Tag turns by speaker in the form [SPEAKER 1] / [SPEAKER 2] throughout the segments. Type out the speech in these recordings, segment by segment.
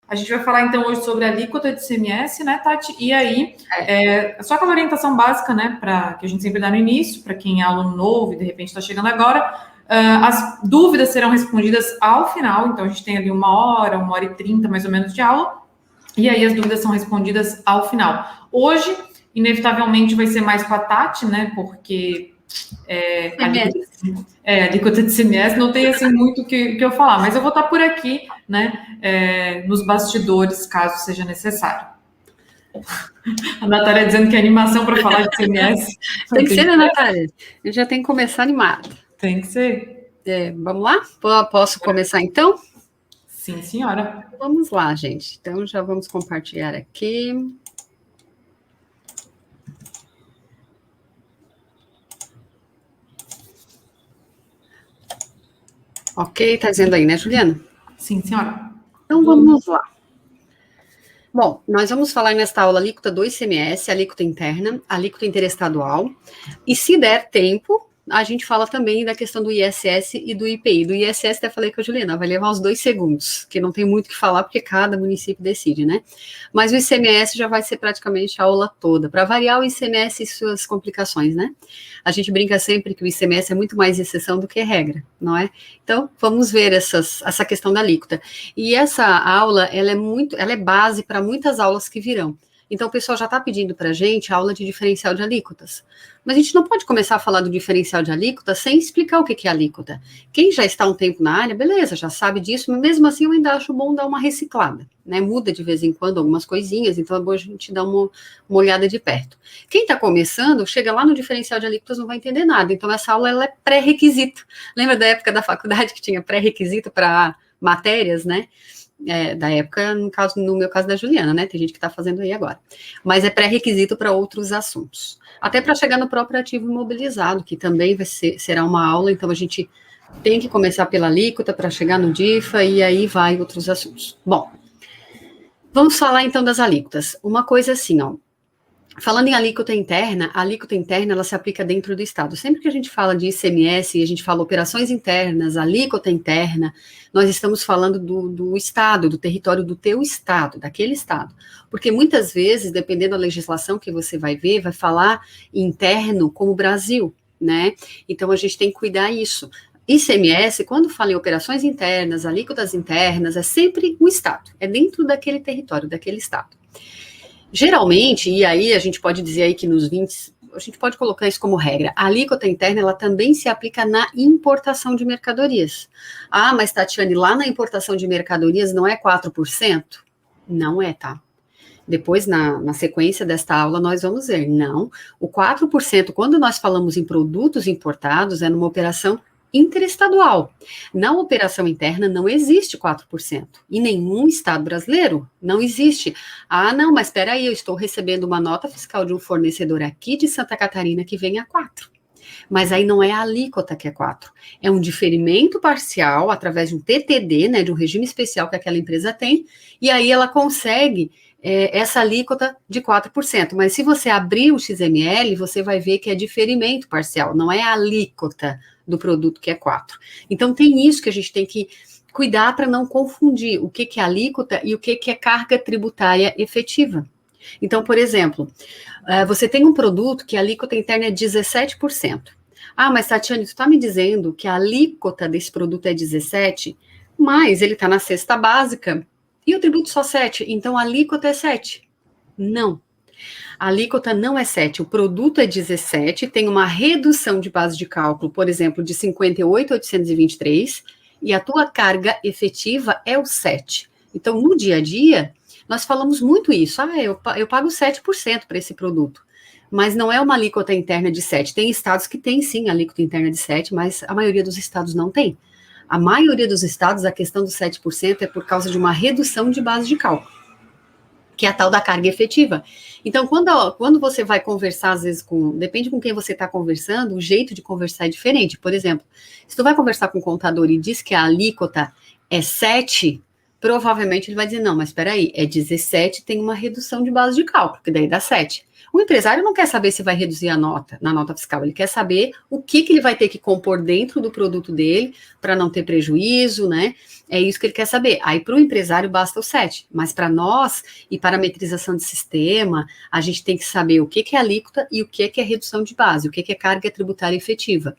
[SPEAKER 1] A gente vai falar, então, hoje sobre a alíquota de ICMS, né, Tati? E aí, só aquela orientação básica, né, que a gente sempre dá no início, para quem é aluno novo e, de repente, está chegando agora, as dúvidas serão respondidas ao final, então a gente tem ali 1 hora e 30, mais ou menos, de aula, e aí as dúvidas são respondidas ao final. Hoje, inevitavelmente, vai ser mais com a Tati, né, porque a alíquota de ICMS não tem, assim, muito o que eu falar, mas eu vou estar por aqui, né, nos bastidores, caso seja necessário. A Natália dizendo que é animação para falar de ICMS.
[SPEAKER 2] Tem que ser, né, Natália? Eu já tenho que começar animada.
[SPEAKER 1] Tem que ser.
[SPEAKER 2] Vamos lá? Posso começar, então?
[SPEAKER 1] Sim, senhora.
[SPEAKER 2] Vamos lá, gente. Então, já vamos compartilhar aqui. Ok, tá dizendo aí, né, Juliana?
[SPEAKER 1] Sim, senhora.
[SPEAKER 2] Então, vamos lá. Bom, nós vamos falar nesta aula alíquota do ICMS, alíquota interna, alíquota interestadual, e se der tempo, a gente fala também da questão do ISS e do IPI. Do ISS, até falei com a Juliana, vai levar uns 2 segundos, que não tem muito o que falar, porque cada município decide, né? Mas o ICMS já vai ser praticamente a aula toda, para variar o ICMS e suas complicações, né? A gente brinca sempre que o ICMS é muito mais exceção do que regra, não é? Então, vamos ver essa questão da alíquota. E essa aula, ela é base para muitas aulas que virão. Então, o pessoal já está pedindo para a gente aula de diferencial de alíquotas. Mas a gente não pode começar a falar do diferencial de alíquota sem explicar o que é alíquota. Quem já está há um tempo na área, beleza, já sabe disso, mas mesmo assim eu ainda acho bom dar uma reciclada, né? Muda de vez em quando algumas coisinhas, então é bom a gente dar uma olhada de perto. Quem está começando, chega lá no diferencial de alíquotas não vai entender nada. Então, essa aula ela é pré-requisito. Lembra da época da faculdade que tinha pré-requisito para matérias, né? Da época, no meu caso da Juliana, né? Tem gente que está fazendo aí agora. Mas é pré-requisito para outros assuntos. Até para chegar no próprio ativo imobilizado, que também será uma aula, então a gente tem que começar pela alíquota para chegar no DIFA e aí vai outros assuntos. Bom, vamos falar então das alíquotas. Uma coisa assim, ó. Falando em alíquota interna, a alíquota interna ela se aplica dentro do Estado. Sempre que a gente fala de ICMS e a gente fala operações internas, alíquota interna, nós estamos falando do Estado, do território do teu Estado, daquele Estado. Porque muitas vezes, dependendo da legislação que você vai ver, vai falar interno como Brasil, né? Então a gente tem que cuidar isso. ICMS, quando fala em operações internas, alíquotas internas, é sempre o Estado, é dentro daquele território, daquele Estado. Geralmente, e aí a gente pode dizer aí que nos 20, a gente pode colocar isso como regra, a alíquota interna, ela também se aplica na importação de mercadorias. Ah, mas Tatiane, lá na importação de mercadorias não é 4%? Não é, tá? Depois, na sequência desta aula, nós vamos ver, não. O 4%, quando nós falamos em produtos importados, é numa operação interestadual. Na operação interna não existe 4%. Em nenhum estado brasileiro não existe. Ah, não, mas espera aí, eu estou recebendo uma nota fiscal de um fornecedor aqui de Santa Catarina que vem a 4%. Mas aí não é a alíquota que é 4%. É um diferimento parcial através de um TTD, né, de um regime especial que aquela empresa tem, e aí ela consegue essa alíquota de 4%. Mas se você abrir o XML, você vai ver que é diferimento parcial, não é a alíquota do produto que é 4%. Então, tem isso que a gente tem que cuidar para não confundir o que é alíquota e o que é carga tributária efetiva. Então, por exemplo, você tem um produto que a alíquota interna é 17%. Ah, mas Tatiane, tu está me dizendo que a alíquota desse produto é 17%, mas ele está na cesta básica e o tributo só 7%, então a alíquota é 7%. Não. A alíquota não é 7%, o produto é 17%, tem uma redução de base de cálculo, por exemplo, de 58.823, e a tua carga efetiva é o 7%. Então, no dia a dia, nós falamos muito isso. Ah, eu pago 7% para esse produto. Mas não é uma alíquota interna de 7%. Tem estados que têm, sim, alíquota interna de 7%, mas a maioria dos estados não tem. A maioria dos estados, a questão dos 7% é por causa de uma redução de base de cálculo, que é a tal da carga efetiva. Então, quando você vai conversar, às vezes, depende com quem você está conversando, o jeito de conversar é diferente. Por exemplo, se tu vai conversar com o contador e diz que a alíquota é 7%, provavelmente ele vai dizer, não, mas espera aí, é 17, tem uma redução de base de cálculo, que daí dá 7. O empresário não quer saber se vai reduzir a nota, na nota fiscal, ele quer saber o que ele vai ter que compor dentro do produto dele, para não ter prejuízo, né? É isso que ele quer saber. Aí, para o empresário, basta o 7, mas para nós, e parametrização de sistema, a gente tem que saber o que é alíquota e o que é redução de base, o que é carga tributária efetiva.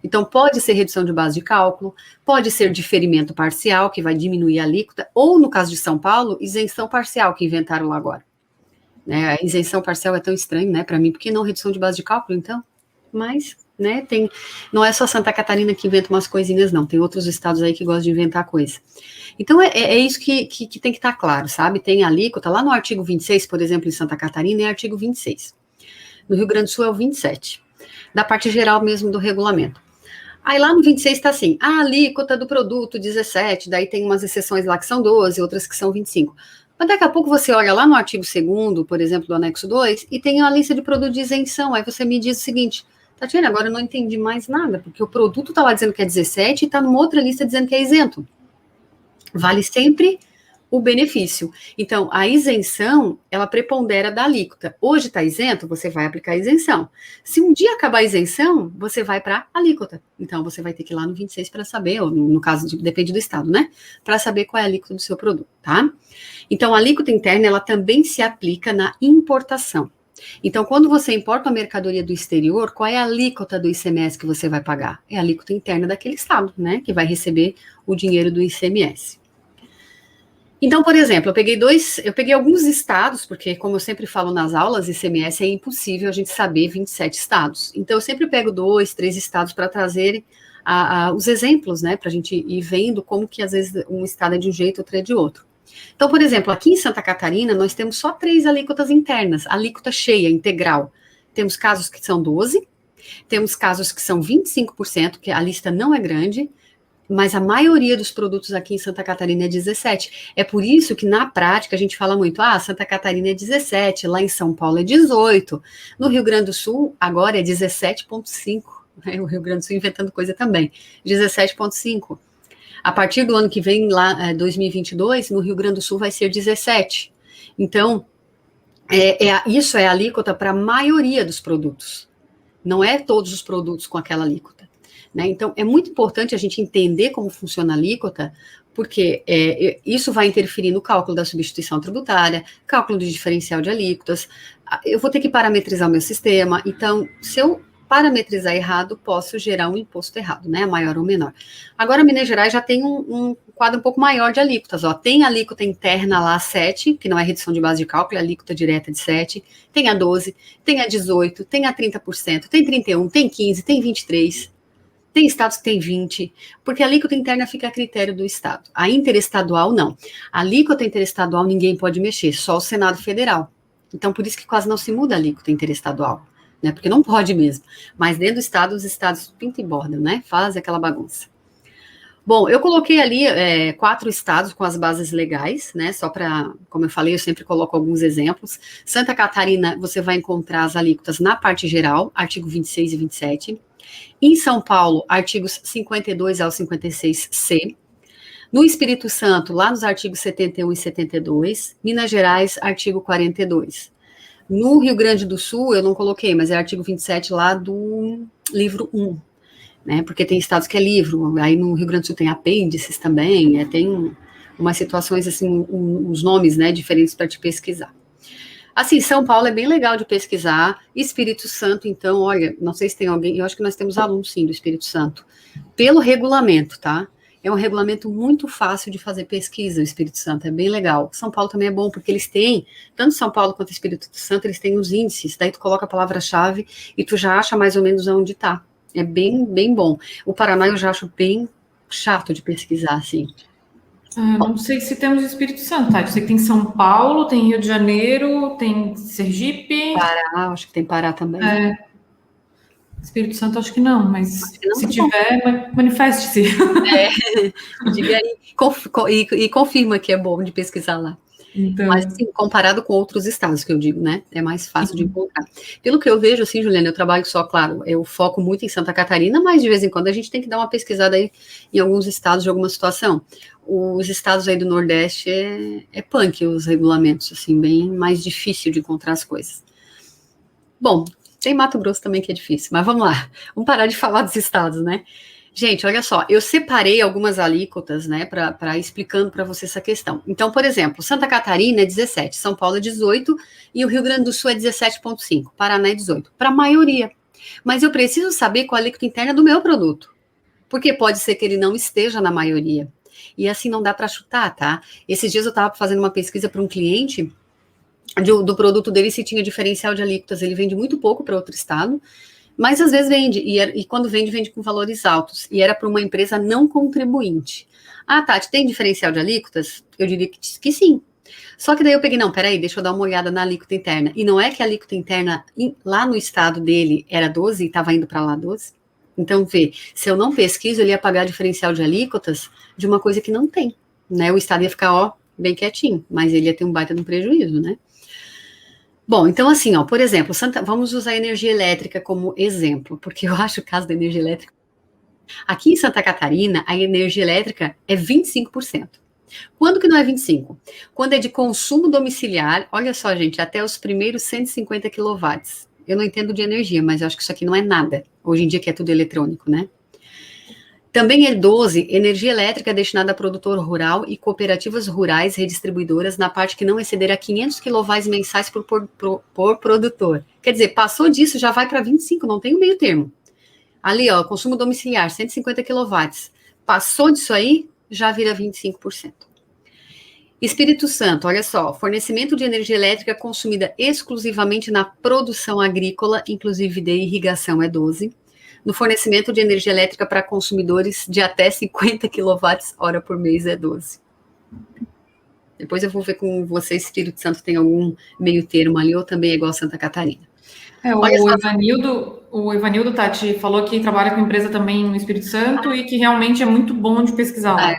[SPEAKER 2] Então, pode ser redução de base de cálculo, pode ser diferimento parcial, que vai diminuir a alíquota, ou, no caso de São Paulo, isenção parcial, que inventaram lá agora. Né, a isenção parcial é tão estranho, né, para mim, porque não redução de base de cálculo, então? Mas, né, não é só Santa Catarina que inventa umas coisinhas, não, tem outros estados aí que gostam de inventar coisa. Então, é isso que tem que estar claro, sabe? Tem a alíquota, lá no artigo 26, por exemplo, em Santa Catarina, é artigo 26. No Rio Grande do Sul é o 27, da parte geral mesmo do regulamento. Aí lá no 26 está assim, a alíquota do produto 17, daí tem umas exceções lá que são 12, outras que são 25. Mas daqui a pouco você olha lá no artigo 2º, por exemplo, do anexo 2, e tem a lista de produtos de isenção, aí você me diz o seguinte, Tatiana, agora eu não entendi mais nada, porque o produto está lá dizendo que é 17 e está numa outra lista dizendo que é isento. Vale sempre o benefício. Então, a isenção, ela prepondera da alíquota. Hoje está isento, você vai aplicar a isenção. Se um dia acabar a isenção, você vai para a alíquota. Então, você vai ter que ir lá no 26 para saber, ou no caso, depende do estado, né? Para saber qual é a alíquota do seu produto, tá? Então, a alíquota interna, ela também se aplica na importação. Então, quando você importa uma mercadoria do exterior, qual é a alíquota do ICMS que você vai pagar? É a alíquota interna daquele estado, né? Que vai receber o dinheiro do ICMS. Então, por exemplo, eu peguei alguns estados, porque como eu sempre falo nas aulas, ICMS é impossível a gente saber 27 estados. Então, eu sempre pego 2, 3 estados para trazer os exemplos, né, para a gente ir vendo como que às vezes um estado é de um jeito, outro é de outro. Então, por exemplo, aqui em Santa Catarina, nós temos só 3 alíquotas internas, alíquota cheia, integral. Temos casos que são 12, temos casos que são 25%, que a lista não é grande, mas a maioria dos produtos aqui em Santa Catarina é 17. É por isso que, na prática, a gente fala muito, Santa Catarina é 17, lá em São Paulo é 18, no Rio Grande do Sul, agora é 17,5, né? O Rio Grande do Sul inventando coisa também, 17,5. A partir do ano que vem, lá, 2022, no Rio Grande do Sul vai ser 17. Então, isso é alíquota para a maioria dos produtos. Não é todos os produtos com aquela alíquota. Né? Então, é muito importante a gente entender como funciona a alíquota, porque isso vai interferir no cálculo da substituição tributária, cálculo do diferencial de alíquotas. Eu vou ter que parametrizar o meu sistema, então, se eu parametrizar errado, posso gerar um imposto errado, né, maior ou menor. Agora, Minas Gerais já tem um quadro um pouco maior de alíquotas, tem a alíquota interna lá, 7, que não é redução de base de cálculo, é alíquota direta de 7, tem a 12, tem a 18, tem a 30%, tem 31, tem 15, tem 23%, tem estados que tem 20%, porque a alíquota interna fica a critério do estado. A interestadual, não. A alíquota interestadual ninguém pode mexer, só o Senado Federal. Então, por isso que quase não se muda a alíquota interestadual, né? Porque não pode mesmo. Mas dentro do estado, os estados pintam e bordam, né? Fazem aquela bagunça. Bom, eu coloquei ali 4 estados com as bases legais, né? Só para, como eu falei, eu sempre coloco alguns exemplos. Santa Catarina, você vai encontrar as alíquotas na parte geral, artigo 26 e 27. Em São Paulo, artigos 52 ao 56C. No Espírito Santo, lá nos artigos 71 e 72. Minas Gerais, artigo 42. No Rio Grande do Sul, eu não coloquei, mas é artigo 27 lá do livro 1. Né, porque tem estados que é livro, aí no Rio Grande do Sul tem apêndices também, tem umas situações, assim, uns nomes, né, diferentes para te pesquisar. Assim, São Paulo é bem legal de pesquisar, Espírito Santo, então, olha, não sei se tem alguém, eu acho que nós temos alunos, sim, do Espírito Santo, pelo regulamento, tá? É um regulamento muito fácil de fazer pesquisa, o Espírito Santo, é bem legal. São Paulo também é bom, porque eles têm, tanto São Paulo quanto o Espírito Santo, eles têm os índices, daí tu coloca a palavra-chave e tu já acha mais ou menos onde tá. É bem, bem bom. O Paraná eu já acho bem chato de pesquisar, assim.
[SPEAKER 1] Não sei se temos Espírito Santo, tá? Eu sei que tem São Paulo, tem Rio de Janeiro, tem Sergipe.
[SPEAKER 2] Pará, acho que tem Pará também.
[SPEAKER 1] Espírito Santo acho que não, mas se tiver, manifeste-se.
[SPEAKER 2] Diga aí, e confirma que é bom de pesquisar lá.
[SPEAKER 1] Então,
[SPEAKER 2] Mas, assim, comparado com outros estados, que eu digo, né? É mais fácil de encontrar. Pelo que eu vejo, assim, Juliana, eu trabalho só, claro, eu foco muito em Santa Catarina, mas de vez em quando a gente tem que dar uma pesquisada aí em alguns estados de alguma situação. Os estados aí do Nordeste é punk, os regulamentos, assim, bem mais difícil de encontrar as coisas. Bom, tem Mato Grosso também que é difícil, mas vamos lá. Vamos parar de falar dos estados, né? Gente, olha só, eu separei algumas alíquotas, né, para explicando para você essa questão. Então, por exemplo, Santa Catarina é 17, São Paulo é 18 e o Rio Grande do Sul é 17,5, Paraná é 18, para a maioria. Mas eu preciso saber qual a alíquota interna do meu produto, porque pode ser que ele não esteja na maioria. E assim não dá para chutar, tá? Esses dias eu estava fazendo uma pesquisa para um cliente do produto dele se tinha diferencial de alíquotas. Ele vende muito pouco para outro estado, mas às vezes vende, e quando vende, vende com valores altos, e era para uma empresa não contribuinte. Ah, Tati, tem diferencial de alíquotas? Eu diria que sim. Só que daí eu peguei, não, peraí, deixa eu dar uma olhada na alíquota interna. E não é que a alíquota interna lá no estado dele era 12 e estava indo para lá 12? Então, vê, se eu não pesquiso, ele ia pagar diferencial de alíquotas de uma coisa que não tem, né? O estado ia ficar, ó, bem quietinho, mas ele ia ter um baita de um prejuízo, né? Bom, então assim, ó, por exemplo, vamos usar a energia elétrica como exemplo, porque eu acho o caso da energia elétrica. Aqui em Santa Catarina, a energia elétrica é 25%. Quando que não é 25%? Quando é de consumo domiciliar, olha só, gente, até os primeiros 150 quilowatts. Eu não entendo de energia, mas eu acho que isso aqui não é nada. Hoje em dia que é tudo eletrônico, né? Também é 12, energia elétrica destinada a produtor rural e cooperativas rurais redistribuidoras na parte que não exceder a 500 kW mensais por produtor. Quer dizer, passou disso, já vai para 25, não tem o meio termo. Ali, ó, consumo domiciliar, 150 kW. Passou disso aí, já vira 25%. Espírito Santo, olha só, fornecimento de energia elétrica consumida exclusivamente na produção agrícola, inclusive de irrigação, é 12. No fornecimento de energia elétrica para consumidores de até 50 kWh por mês é 12. Depois eu vou ver com você, Espírito Santo, tem algum meio termo ali, ou também é igual a Santa Catarina.
[SPEAKER 1] O Evanildo, Tati, falou que trabalha com empresa também no Espírito Santo e que realmente é muito bom de pesquisar lá.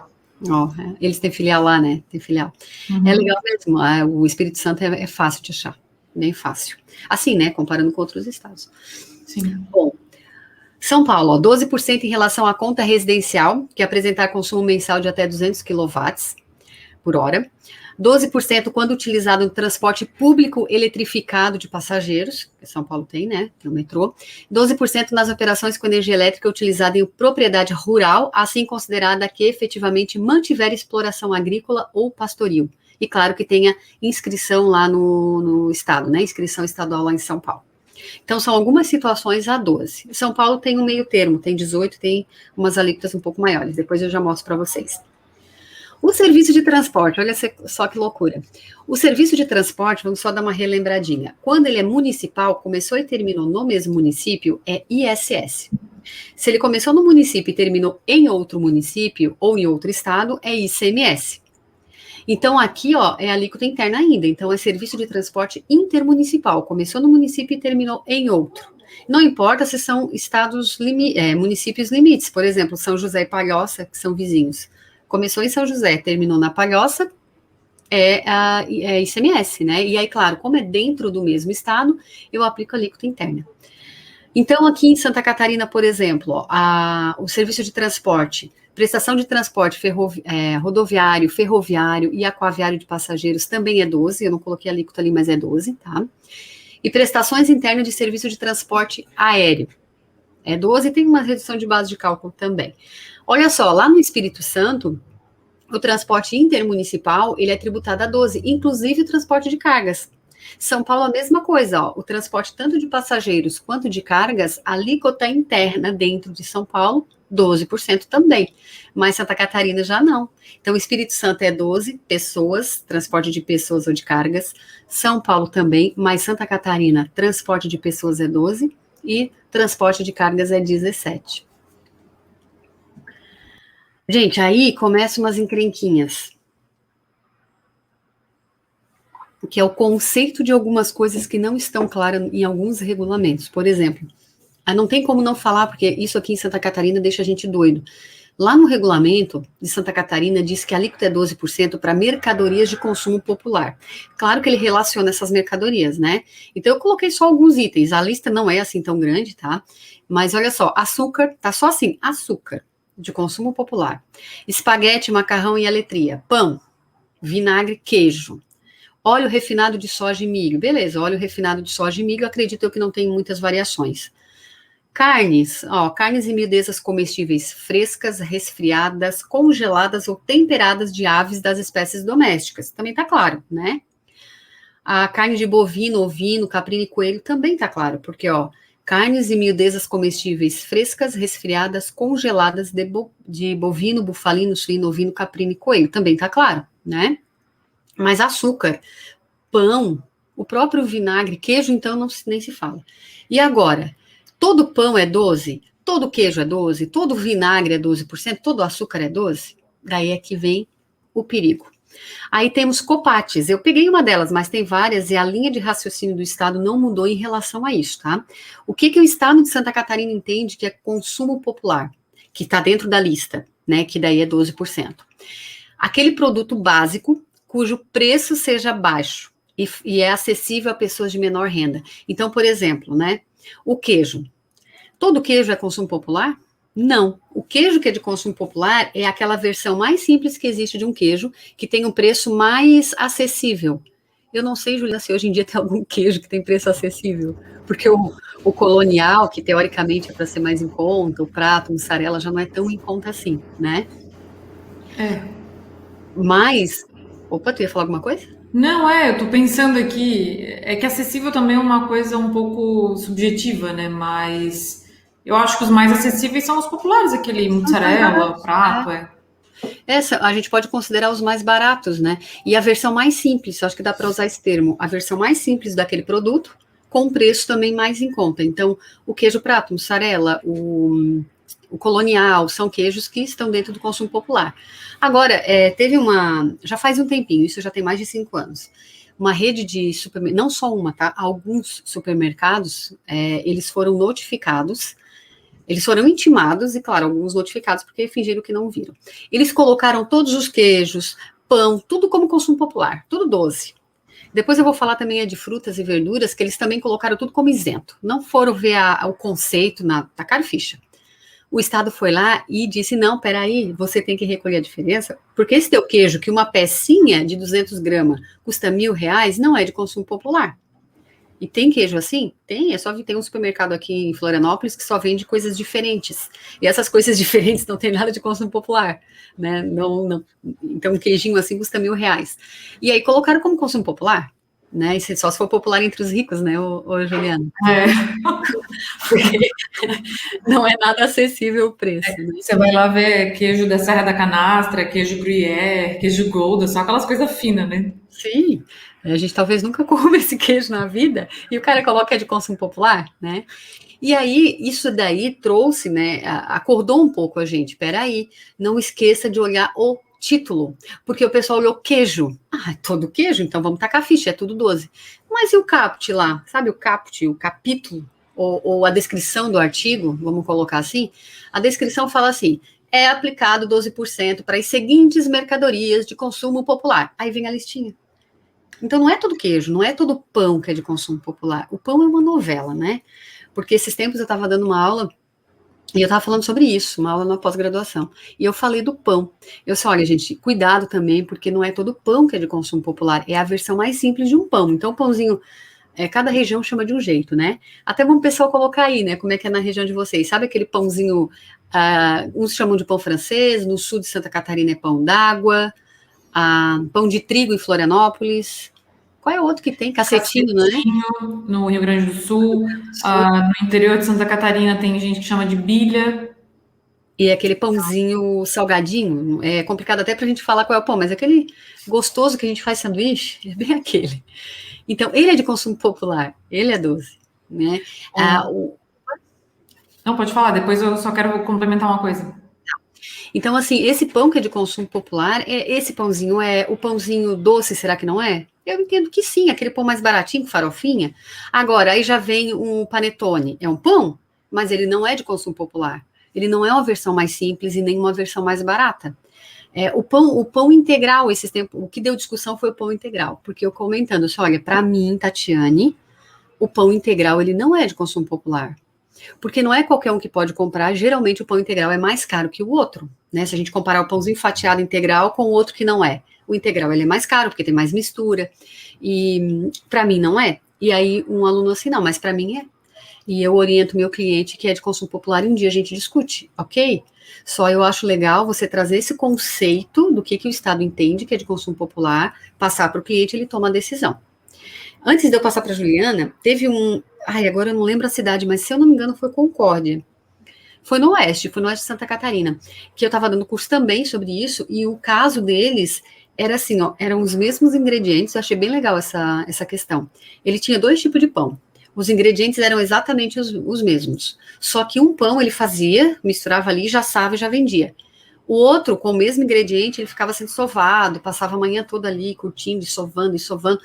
[SPEAKER 2] Eles têm filial lá, né? Tem filial. Uhum. É legal mesmo, o Espírito Santo é fácil de achar, bem fácil. Assim, né? Comparando com outros estados.
[SPEAKER 1] Sim.
[SPEAKER 2] Bom, São Paulo, ó, 12% em relação à conta residencial, que apresentar consumo mensal de até 200 kW por hora. 12% quando utilizado no transporte público eletrificado de passageiros, que São Paulo tem, né, no metrô. 12% nas operações com energia elétrica utilizada em propriedade rural, assim considerada que efetivamente mantiver exploração agrícola ou pastoril. E claro que tenha inscrição lá no estado, né, inscrição estadual lá em São Paulo. Então, são algumas situações a 12. São Paulo tem um meio termo, tem 18, tem umas alíquotas um pouco maiores. Depois eu já mostro para vocês. O serviço de transporte, olha só que loucura. O serviço de transporte, vamos só dar uma relembradinha. Quando ele é municipal, começou e terminou no mesmo município, é ISS. Se ele começou no município e terminou em outro município ou em outro estado, é ICMS. Então, aqui, ó, é alíquota interna ainda. Então, é serviço de transporte intermunicipal. Começou no município e terminou em outro. Não importa se são estados, municípios limites. Por exemplo, São José e Palhoça, que são vizinhos. Começou em São José, terminou na Palhoça, é ICMS, né? E aí, claro, como é dentro do mesmo estado, eu aplico a alíquota interna. Então, aqui em Santa Catarina, por exemplo, o serviço de transporte, prestação de transporte rodoviário, ferroviário e aquaviário de passageiros também é 12, eu não coloquei a alíquota ali, mas é 12, tá? E prestações internas de serviço de transporte aéreo, é 12, tem uma redução de base de cálculo também. Olha só, lá no Espírito Santo, o transporte intermunicipal, ele é tributado a 12, inclusive o transporte de cargas. São Paulo, a mesma coisa, ó, o transporte tanto de passageiros quanto de cargas, a alíquota interna dentro de São Paulo, 12% também, mas Santa Catarina já não. Então, o Espírito Santo é 12 pessoas, transporte de pessoas ou de cargas, São Paulo também, mas Santa Catarina, transporte de pessoas é 12 e transporte de cargas é 17. Gente, aí começam umas encrenquinhas, que é o conceito de algumas coisas que não estão claras em alguns regulamentos. Por exemplo, não tem como não falar, porque isso aqui em Santa Catarina deixa a gente doido. Lá no regulamento de Santa Catarina diz que a alíquota é 12% para mercadorias de consumo popular. Claro que ele relaciona essas mercadorias, né? Então eu coloquei só alguns itens, a lista não é assim tão grande, tá? Mas olha só, açúcar, tá só assim, açúcar de consumo popular. Espaguete, macarrão e aletria. Pão, vinagre, queijo. Óleo refinado de soja e milho. Beleza, óleo refinado de soja e milho, acredito eu que não tem muitas variações. Carnes, ó, carnes e miudezas comestíveis frescas, resfriadas, congeladas ou temperadas de aves das espécies domésticas. Também tá claro, né? A carne de bovino, ovino, caprino e coelho também tá claro, porque, ó, carnes e miudezas comestíveis frescas, resfriadas, congeladas de bovino, bufalino, suíno, ovino, caprino e coelho. Também tá claro, né? Mas açúcar, pão, o próprio vinagre, queijo, então, nem se fala. E agora, todo pão é 12%, todo queijo é 12%, todo vinagre é 12%, todo açúcar é 12%? Daí é que vem o perigo. Aí temos copates, eu peguei uma delas, mas tem várias, e a linha de raciocínio do Estado não mudou em relação a isso, tá? O que o Estado de Santa Catarina entende que é consumo popular, que está dentro da lista, né, que daí é 12%. Aquele produto básico, cujo preço seja baixo e é acessível a pessoas de menor renda. Então, por exemplo, né, o queijo. Todo queijo é consumo popular? Não. O queijo que é de consumo popular é aquela versão mais simples que existe de um queijo, que tem um preço mais acessível. Eu não sei, Juliana, se hoje em dia tem algum queijo que tem preço acessível, porque o colonial, que teoricamente é para ser mais em conta, o prato, mussarela, já não é tão em conta assim, né? Mas, opa, tu ia falar alguma coisa?
[SPEAKER 1] Não, eu tô pensando aqui, é que acessível também é uma coisa um pouco subjetiva, né? Mas eu acho que os mais acessíveis são os populares, aquele mussarela, prato,
[SPEAKER 2] Essa a gente pode considerar os mais baratos, né? E a versão mais simples, eu acho que dá para usar esse termo, a versão mais simples daquele produto, com preço também mais em conta. Então, o queijo prato, mussarela, o colonial, são queijos que estão dentro do consumo popular. Agora, já faz um tempinho, isso já tem mais de 5 anos, uma rede de supermercados, não só uma, tá? Alguns supermercados, eles foram notificados, eles foram intimados, e claro, alguns notificados porque fingiram que não viram. Eles colocaram todos os queijos, pão, tudo como consumo popular, tudo 12. Depois eu vou falar também de frutas e verduras, que eles também colocaram tudo como isento. Não foram ver o conceito, tacaram ficha. O Estado foi lá e disse, não, peraí, você tem que recolher a diferença, porque esse teu queijo, que uma pecinha de 200 gramas custa R$1.000, não é de consumo popular. E tem queijo assim? Tem, tem um supermercado aqui em Florianópolis que só vende coisas diferentes. E essas coisas diferentes não tem nada de consumo popular, né? Não. Então, um queijinho assim custa R$1.000. E aí colocaram como consumo popular, né? E só se for popular entre os ricos, né, ô Juliana? Porque não é nada acessível o preço. Né?
[SPEAKER 1] Você vai lá ver queijo da Serra da Canastra, queijo Gruyère, queijo Gouda, só aquelas coisas finas, né?
[SPEAKER 2] Sim, a gente talvez nunca coma esse queijo na vida, e o cara coloca que é de consumo popular, né? E aí, isso daí trouxe, né, acordou um pouco a gente, peraí, não esqueça de olhar o título, porque o pessoal olhou queijo, é todo queijo, então vamos tacar a ficha, é tudo 12. Mas e o caput lá, sabe o caput, o capítulo, ou a descrição do artigo, vamos colocar assim, a descrição fala assim, é aplicado 12% para as seguintes mercadorias de consumo popular, aí vem a listinha. Então, não é todo queijo, não é todo pão que é de consumo popular. O pão é uma novela, né? Porque esses tempos eu estava dando uma aula e eu estava falando sobre isso, uma aula na pós-graduação. E eu falei do pão. Eu disse, olha, gente, cuidado também, porque não é todo pão que é de consumo popular, é a versão mais simples de um pão. Então, o pãozinho, cada região chama de um jeito, né? Até bom o pessoal colocar aí, né? Como é que é na região de vocês. Sabe aquele pãozinho, uns chamam de pão francês, no sul de Santa Catarina é pão d'água, pão de trigo em Florianópolis. Qual é o outro que tem? Cacetinho, não é?
[SPEAKER 1] No Rio Grande do Sul. No interior de Santa Catarina tem gente que chama de bilha.
[SPEAKER 2] E aquele pãozinho salgadinho, é complicado até pra gente falar qual é o pão, mas aquele gostoso que a gente faz sanduíche, é bem aquele. Então, ele é de consumo popular, ele é 12, né?
[SPEAKER 1] Não, pode falar, depois eu só quero complementar uma coisa.
[SPEAKER 2] Então, assim, esse pão que é de consumo popular, esse pãozinho é o pãozinho doce, será que não é? Eu entendo que sim, aquele pão mais baratinho, com farofinha. Agora, aí já vem um panetone. É um pão, mas ele não é de consumo popular. Ele não é uma versão mais simples e nem uma versão mais barata. O pão integral, esses tempos, o que deu discussão foi o pão integral, porque eu comentando, olha, para mim, Tatiane, o pão integral, ele não é de consumo popular, porque não é qualquer um que pode comprar, geralmente o pão integral é mais caro que o outro, né, se a gente comparar o pãozinho fatiado integral com o outro que não é, o integral ele é mais caro, porque tem mais mistura, e para mim não é, e aí um aluno assim, não, mas para mim é, e eu oriento meu cliente que é de consumo popular e um dia a gente discute, ok? Só eu acho legal você trazer esse conceito do que o Estado entende que é de consumo popular, passar para o cliente, ele toma a decisão. Antes de eu passar para a Juliana, teve agora eu não lembro a cidade, mas se eu não me engano foi Concórdia. Foi no oeste de Santa Catarina, que eu estava dando curso também sobre isso, e o caso deles era assim, ó, eram os mesmos ingredientes, eu achei bem legal essa questão. Ele tinha 2 tipos de pão. Os ingredientes eram exatamente os mesmos. Só que um pão ele fazia, misturava ali, já assava e já vendia. O outro, com o mesmo ingrediente, ele ficava sendo sovado, passava a manhã toda ali, curtindo, e sovando, e sovando.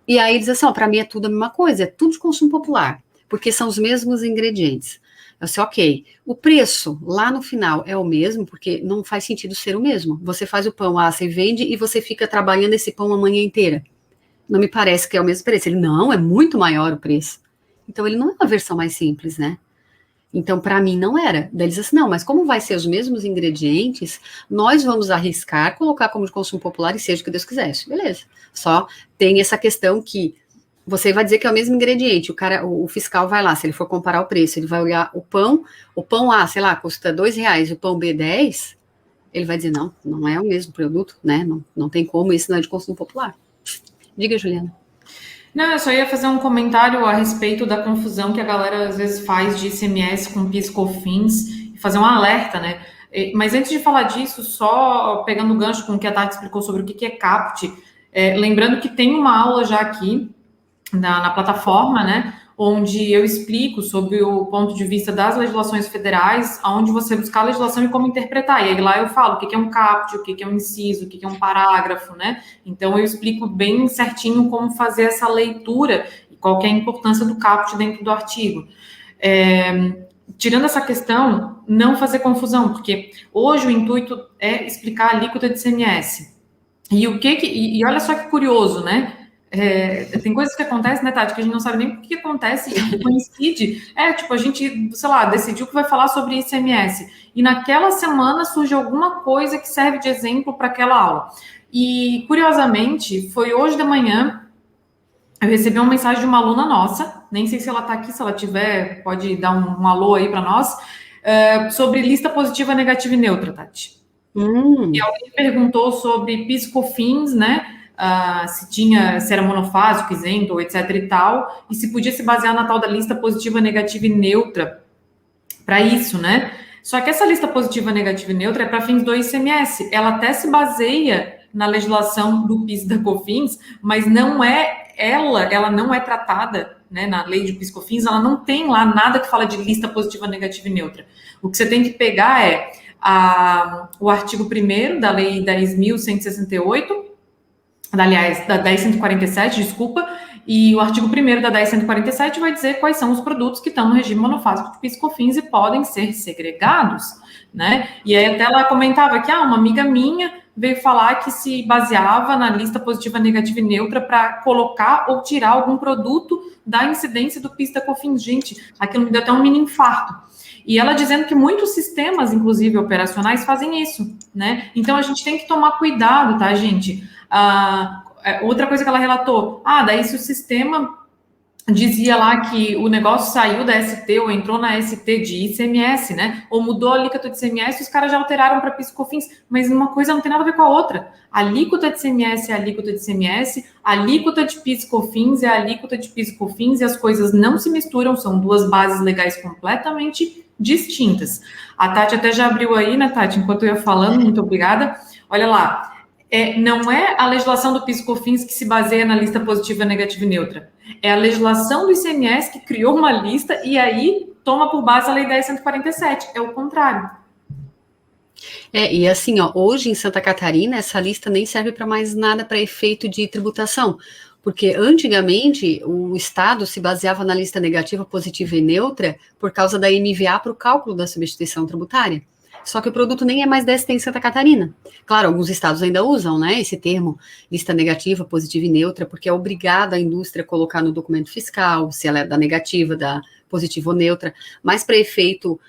[SPEAKER 2] E aí ele diz assim, para mim é tudo a mesma coisa, é tudo de consumo popular, porque são os mesmos ingredientes. Eu disse, ok, o preço lá no final é o mesmo, porque não faz sentido ser o mesmo. Você faz o pão, você vende e você fica trabalhando esse pão a manhã inteira. Não me parece que é o mesmo preço. Ele, não, é muito maior o preço. Então, ele não é uma versão mais simples, né? Então, para mim, não era. Daí eles assim, não, mas como vai ser os mesmos ingredientes, nós vamos arriscar colocar como de consumo popular e seja o que Deus quisesse. Beleza. Só tem essa questão que você vai dizer que é o mesmo ingrediente, o fiscal vai lá, se ele for comparar o preço, ele vai olhar o pão A, sei lá, custa R$2, o pão B 10, ele vai dizer, não é o mesmo produto, né? Não tem como, isso não é de consumo popular. Diga, Juliana.
[SPEAKER 1] Não, eu só ia fazer um comentário a respeito da confusão que a galera às vezes faz de ICMS com PIS e COFINS e fazer um alerta, né? Mas antes de falar disso, só pegando o gancho com o que a Tati explicou sobre o que é CAPT, lembrando que tem uma aula já aqui na plataforma, né? Onde eu explico sobre o ponto de vista das legislações federais, onde você buscar a legislação e como interpretar. E aí lá eu falo o que é um caput, o que é um inciso, o que é um parágrafo, né? Então eu explico bem certinho como fazer essa leitura e qual que é a importância do caput dentro do artigo. Tirando essa questão, não fazer confusão, porque hoje o intuito é explicar a alíquota de ICMS. E olha só que curioso, né? Tem coisas que acontecem, né, Tati, que a gente não sabe nem o que acontece e coincide. A gente, sei lá, decidiu que vai falar sobre ICMS. E naquela semana surge alguma coisa que serve de exemplo para aquela aula. E, curiosamente, foi hoje de manhã, eu recebi uma mensagem de uma aluna nossa, nem sei se ela está aqui, se ela tiver, pode dar um alô aí para nós, sobre lista positiva, negativa e neutra, Tati. E alguém perguntou sobre PIS e COFINS, né? Se era monofásico, isento, etc e tal, e se podia se basear na tal da lista positiva, negativa e neutra para isso, né? Só que essa lista positiva, negativa e neutra é para fins do ICMS. Ela até se baseia na legislação do PIS e da COFINS, mas ela não é tratada, né, na lei de PIS e COFINS, ela não tem lá nada que fala de lista positiva, negativa e neutra. O que você tem que pegar é o artigo 1º da lei 10.168, aliás, da 10.147, desculpa, e o artigo 1º da 10.147 vai dizer quais são os produtos que estão no regime monofásico de PIS e COFINS e podem ser segregados, né? E aí até ela comentava que uma amiga minha veio falar que se baseava na lista positiva, negativa e neutra para colocar ou tirar algum produto da incidência do PIS e da COFINS. Gente, aquilo me deu até um mini infarto. E ela dizendo que muitos sistemas, inclusive operacionais, fazem isso, né? Então a gente tem que tomar cuidado, tá, gente? Outra coisa que ela relatou, daí se o sistema dizia lá que o negócio saiu da ST ou entrou na ST de ICMS, né? Ou mudou a alíquota de ICMS, os caras já alteraram para PIS e COFINS, mas uma coisa não tem nada a ver com a outra. A alíquota de ICMS é a alíquota de ICMS, a alíquota de PIS e COFINS é a alíquota de PIS e COFINS, e as coisas não se misturam, são duas bases legais completamente distintas. A Tati até já abriu aí, né, Tati? Enquanto eu ia falando, muito obrigada. Olha lá. Não é a legislação do PIS e COFINS que se baseia na lista positiva, negativa e neutra. É a legislação do ICMS que criou uma lista e aí toma por base a Lei 10.147. É o contrário.
[SPEAKER 2] E assim, hoje em Santa Catarina, essa lista nem serve para mais nada para efeito de tributação, Porque antigamente o Estado se baseava na lista negativa, positiva e neutra por causa da MVA para o cálculo da substituição tributária. Só que o produto nem é mais dessa em Santa Catarina. Claro, alguns estados ainda usam, né, esse termo, lista negativa, positiva e neutra, porque é obrigada a indústria a colocar no documento fiscal, se ela é da negativa, da positiva ou neutra, mas para efeito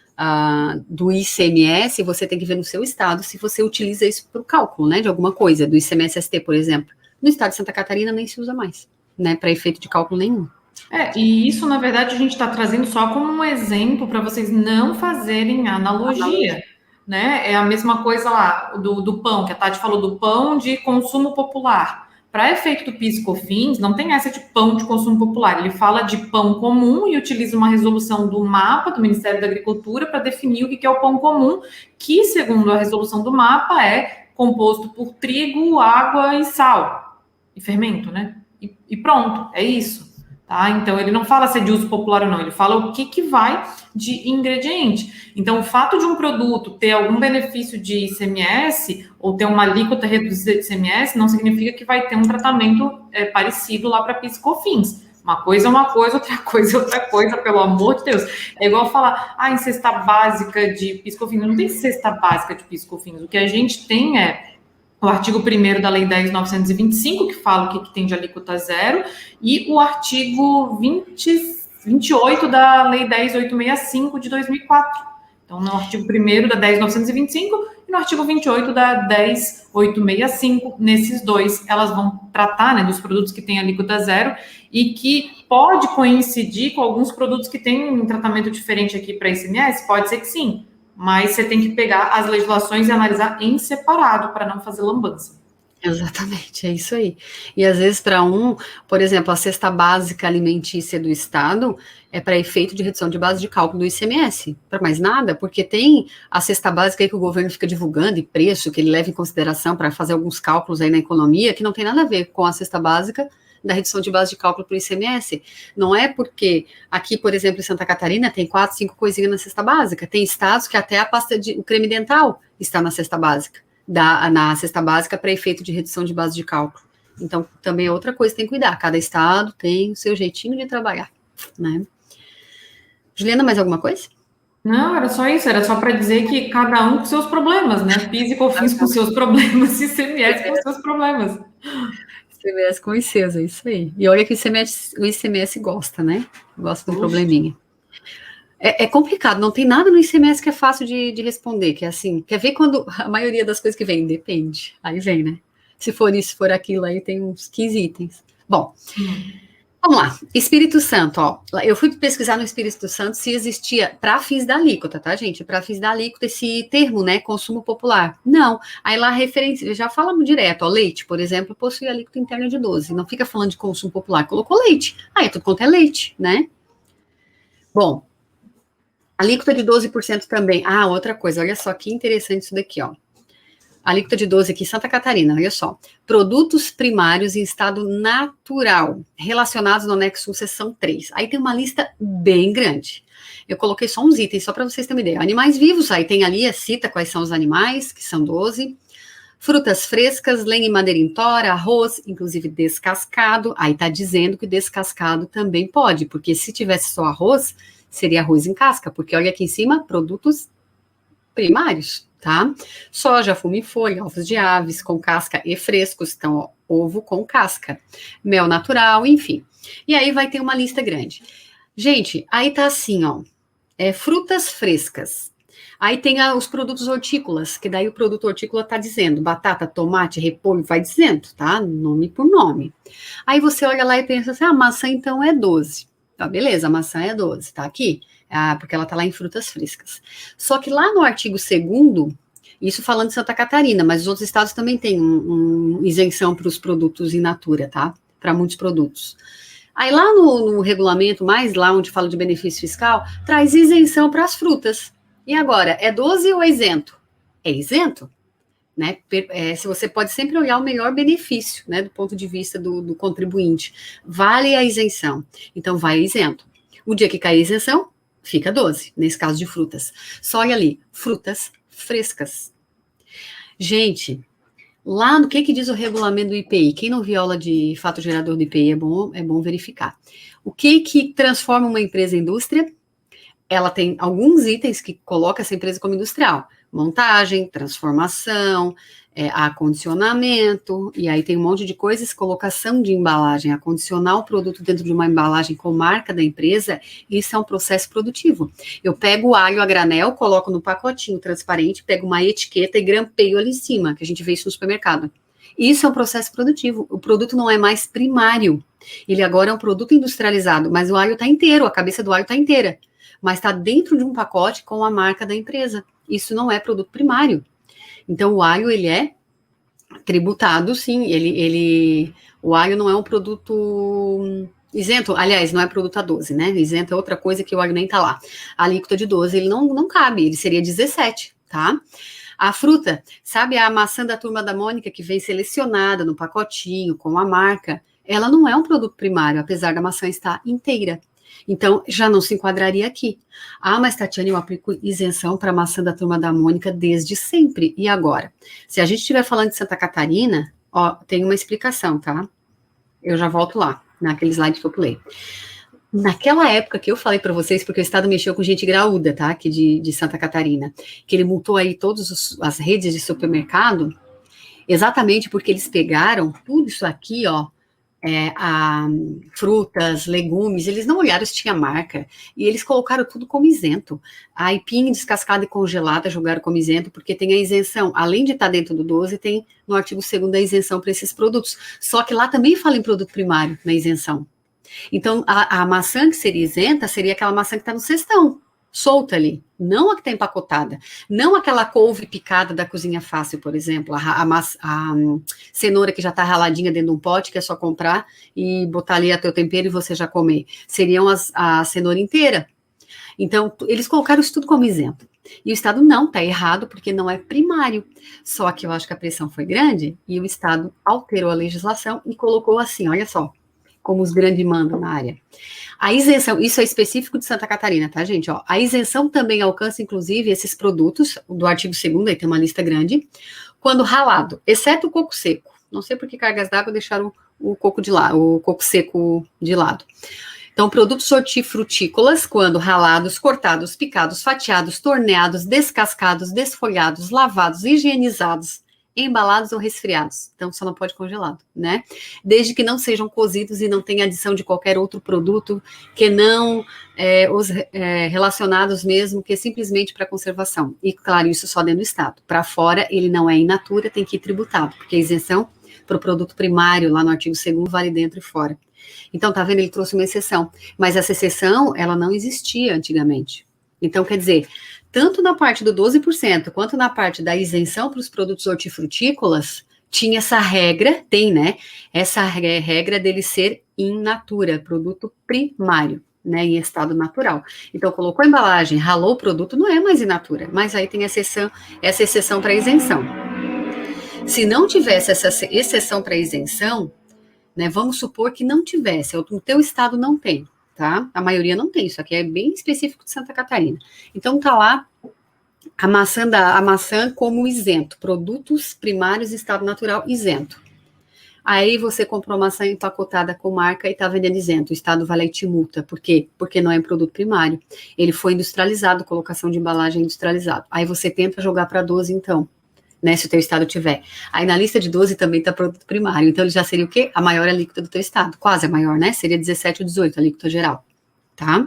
[SPEAKER 2] do ICMS, você tem que ver no seu estado se você utiliza isso para o cálculo, né, de alguma coisa, do ICMS-ST, por exemplo. No estado de Santa Catarina nem se usa mais, né, para efeito de cálculo nenhum.
[SPEAKER 1] E isso, na verdade, a gente está trazendo só como um exemplo para vocês não fazerem analogia, né? É a mesma coisa lá do pão, que a Tati falou do pão de consumo popular. Para efeito do PIS e COFINS, não tem essa de pão de consumo popular. Ele fala de pão comum e utiliza uma resolução do mapa do Ministério da Agricultura para definir o que é o pão comum, que, segundo a resolução do mapa, é composto por trigo, água e sal, e fermento, né? E pronto, é isso. Tá? Então, ele não fala se é de uso popular ou não, ele fala o que vai de ingrediente. Então, o fato de um produto ter algum benefício de ICMS ou ter uma alíquota reduzida de ICMS não significa que vai ter um tratamento parecido lá para PIS e COFINS. Uma coisa é uma coisa, outra coisa é outra coisa, pelo amor de Deus. É igual falar, em cesta básica de PIS e COFINS. Não tem cesta básica de PIS e COFINS. O que a gente tem é o artigo 1º da Lei 10.925, que fala o que tem de alíquota zero, e o artigo 28 da Lei 10.865 de 2004. Então, no artigo 1º da 10.925 e no artigo 28 da 10.865, nesses dois, elas vão tratar, né, dos produtos que têm alíquota zero e que pode coincidir com alguns produtos que têm um tratamento diferente aqui para ICMS, pode ser que sim, mas você tem que pegar as legislações e analisar em separado para não fazer lambança.
[SPEAKER 2] Exatamente, é isso aí. E às vezes para por exemplo, a cesta básica alimentícia do Estado é para efeito de redução de base de cálculo do ICMS, para mais nada, porque tem a cesta básica aí que o governo fica divulgando e preço que ele leva em consideração para fazer alguns cálculos aí na economia que não tem nada a ver com a cesta básica da redução de base de cálculo para o ICMS. Não é porque aqui, por exemplo, em Santa Catarina tem 4, 5 coisinhas na cesta básica, tem estados que até o creme dental está na cesta básica. Na cesta básica para efeito de redução de base de cálculo. Então, também é outra coisa que tem que cuidar. Cada estado tem o seu jeitinho de trabalhar, né? Juliana, mais alguma coisa?
[SPEAKER 1] Não, era só isso. Era só para dizer que cada um com seus problemas, né? PIS e COFINS com seus problemas e ICMS com seus problemas.
[SPEAKER 2] ICMS com os é isso aí. E olha que o ICMS gosta, né? Gosta de um probleminha. É complicado, não tem nada no ICMS que é fácil de responder, que é assim, quer ver quando a maioria das coisas que vem? Depende, aí vem, né? Se for isso, se for aquilo, aí tem uns 15 itens. Bom, vamos lá, Espírito Santo, ó, eu fui pesquisar no Espírito Santo se existia, para fins da alíquota, tá, gente? Para fins da alíquota, esse termo, né, consumo popular. Não, aí lá referência, já falamos direto, ó, leite, por exemplo, possui alíquota interna de 12, não fica falando de consumo popular, colocou leite, aí tudo quanto é leite, né? Bom, alíquota de 12% também. Outra coisa, olha só que interessante isso daqui, ó. Alíquota de 12% aqui em Santa Catarina, olha só. Produtos primários em estado natural, relacionados no anexo 1, seção 3. Aí tem uma lista bem grande. Eu coloquei só uns itens, só para vocês terem uma ideia. Animais vivos, aí tem ali, cita quais são os animais, que são 12. Frutas frescas, lenha e madeira em tora, arroz, inclusive descascado. Aí tá dizendo que o descascado também pode, porque se tivesse só arroz, seria arroz em casca, porque olha aqui em cima, produtos primários, tá? Soja, fumo em folha, ovos de aves com casca e frescos, então, ó, ovo com casca, mel natural, enfim. E aí vai ter uma lista grande. Gente, aí tá assim, ó, frutas frescas. Aí tem os produtos hortícolas, que daí o produto hortícola tá dizendo, batata, tomate, repolho, vai dizendo, tá? Nome por nome. Aí você olha lá e pensa assim, maçã então é 12. Tá, beleza, a maçã é 12, tá aqui, porque ela tá lá em frutas frescas. Só que lá no artigo 2º, isso falando de Santa Catarina, mas os outros estados também têm isenção para os produtos in natura, tá? Para muitos produtos. Aí lá no regulamento, mais lá onde fala de benefício fiscal, traz isenção para as frutas. E agora, é 12 ou é isento? É isento. Né? Se você pode sempre olhar o melhor benefício, né, do ponto de vista do contribuinte. Vale a isenção, então vai isento. O dia que cair a isenção, fica 12, nesse caso de frutas. Só olha ali, frutas frescas. Gente, Lá no que diz o regulamento do IPI? Quem não viu aula de fato gerador do IPI é bom verificar. O que transforma uma empresa em indústria? Ela tem alguns itens que coloca essa empresa como industrial. Montagem, transformação, acondicionamento, e aí tem um monte de coisas, colocação de embalagem, acondicionar o produto dentro de uma embalagem com marca da empresa, isso é um processo produtivo. Eu pego o alho a granel, coloco no pacotinho transparente, pego uma etiqueta e grampeio ali em cima, que a gente vê isso no supermercado. Isso é um processo produtivo. O produto não é mais primário. Ele agora é um produto industrializado, mas o alho está inteiro, a cabeça do alho está inteira. Mas está dentro de um pacote com a marca da empresa. Isso não é produto primário. Então, o alho, ele é tributado, sim. O alho não é um produto isento. Aliás, não é produto a 12, né? Isento é outra coisa que o alho nem está lá. A alíquota de 12, ele não cabe. Ele seria 17, tá? A fruta, sabe a maçã da Turma da Mônica que vem selecionada no pacotinho com a marca? Ela não é um produto primário, apesar da maçã estar inteira. Então, já não se enquadraria aqui. Mas, Tatiane, eu aplico isenção para a maçã da Turma da Mônica desde sempre. E agora? Se a gente estiver falando de Santa Catarina, tem uma explicação, tá? Eu já volto lá, naquele slide que eu pulei. Naquela época que eu falei para vocês, porque o Estado mexeu com gente graúda, tá? Aqui de Santa Catarina, que ele multou aí todas as redes de supermercado, exatamente porque eles pegaram tudo isso aqui, frutas, legumes, eles não olharam se tinha marca, e eles colocaram tudo como isento. A aipim descascada e congelada jogaram como isento, porque tem a isenção, além de estar dentro do 12, tem no artigo 2º a isenção para esses produtos, só que lá também fala em produto primário, na isenção. Então, a maçã que seria isenta, seria aquela maçã que está no cestão, solta ali, não a que está empacotada, não aquela couve picada da cozinha fácil, por exemplo, a cenoura que já está raladinha dentro de um pote, que é só comprar e botar ali a teu tempero e você já comer. Seriam a cenoura inteira. Então, eles colocaram isso tudo como isento. E o Estado não, está errado, porque não é primário. Só que eu acho que a pressão foi grande e o Estado alterou a legislação e colocou assim, olha só, como os grandes mandam na área. A isenção, isso é específico de Santa Catarina, tá, gente? A isenção também alcança, inclusive, esses produtos do artigo 2º, aí tem uma lista grande, quando ralado, exceto o coco seco. Não sei por que cargas d'água deixaram o coco seco de lado. Então, produtos hortifrutícolas, quando ralados, cortados, picados, fatiados, torneados, descascados, desfolhados, lavados, higienizados, embalados ou resfriados. Então, só não pode congelado, né? Desde que não sejam cozidos e não tenha adição de qualquer outro produto que não os relacionados mesmo, que é simplesmente para conservação. E, claro, isso só dentro do Estado. Para fora, ele não é in natura, tem que ir tributado, porque a isenção para o produto primário, lá no artigo 2º, vale dentro e fora. Então, tá vendo? Ele trouxe uma exceção. Mas essa exceção, ela não existia antigamente. Então, quer dizer, tanto na parte do 12%, quanto na parte da isenção para os produtos hortifrutícolas, tinha essa regra, tem, né? Essa regra dele ser in natura, produto primário, né? Em estado natural. Então, colocou a embalagem, ralou o produto, não é mais in natura, mas aí tem essa exceção para isenção. Se não tivesse essa exceção para isenção, né? Vamos supor que não tivesse, o teu estado não tem. Tá? A maioria não tem, isso aqui é bem específico de Santa Catarina. Então, tá lá a maçã como isento, produtos primários, estado natural, isento. Aí você comprou maçã empacotada com marca e tá vendendo isento, o Estado vai lá e te multa. Por quê? Porque não é produto primário. Ele foi industrializado, colocação de embalagem industrializado. Aí você tenta jogar para 12, então, né, se o teu estado tiver. Aí na lista de 12 também está produto primário, então ele já seria o quê? A maior alíquota do teu estado, quase a maior, né? Seria 17 ou 18, a alíquota geral, tá?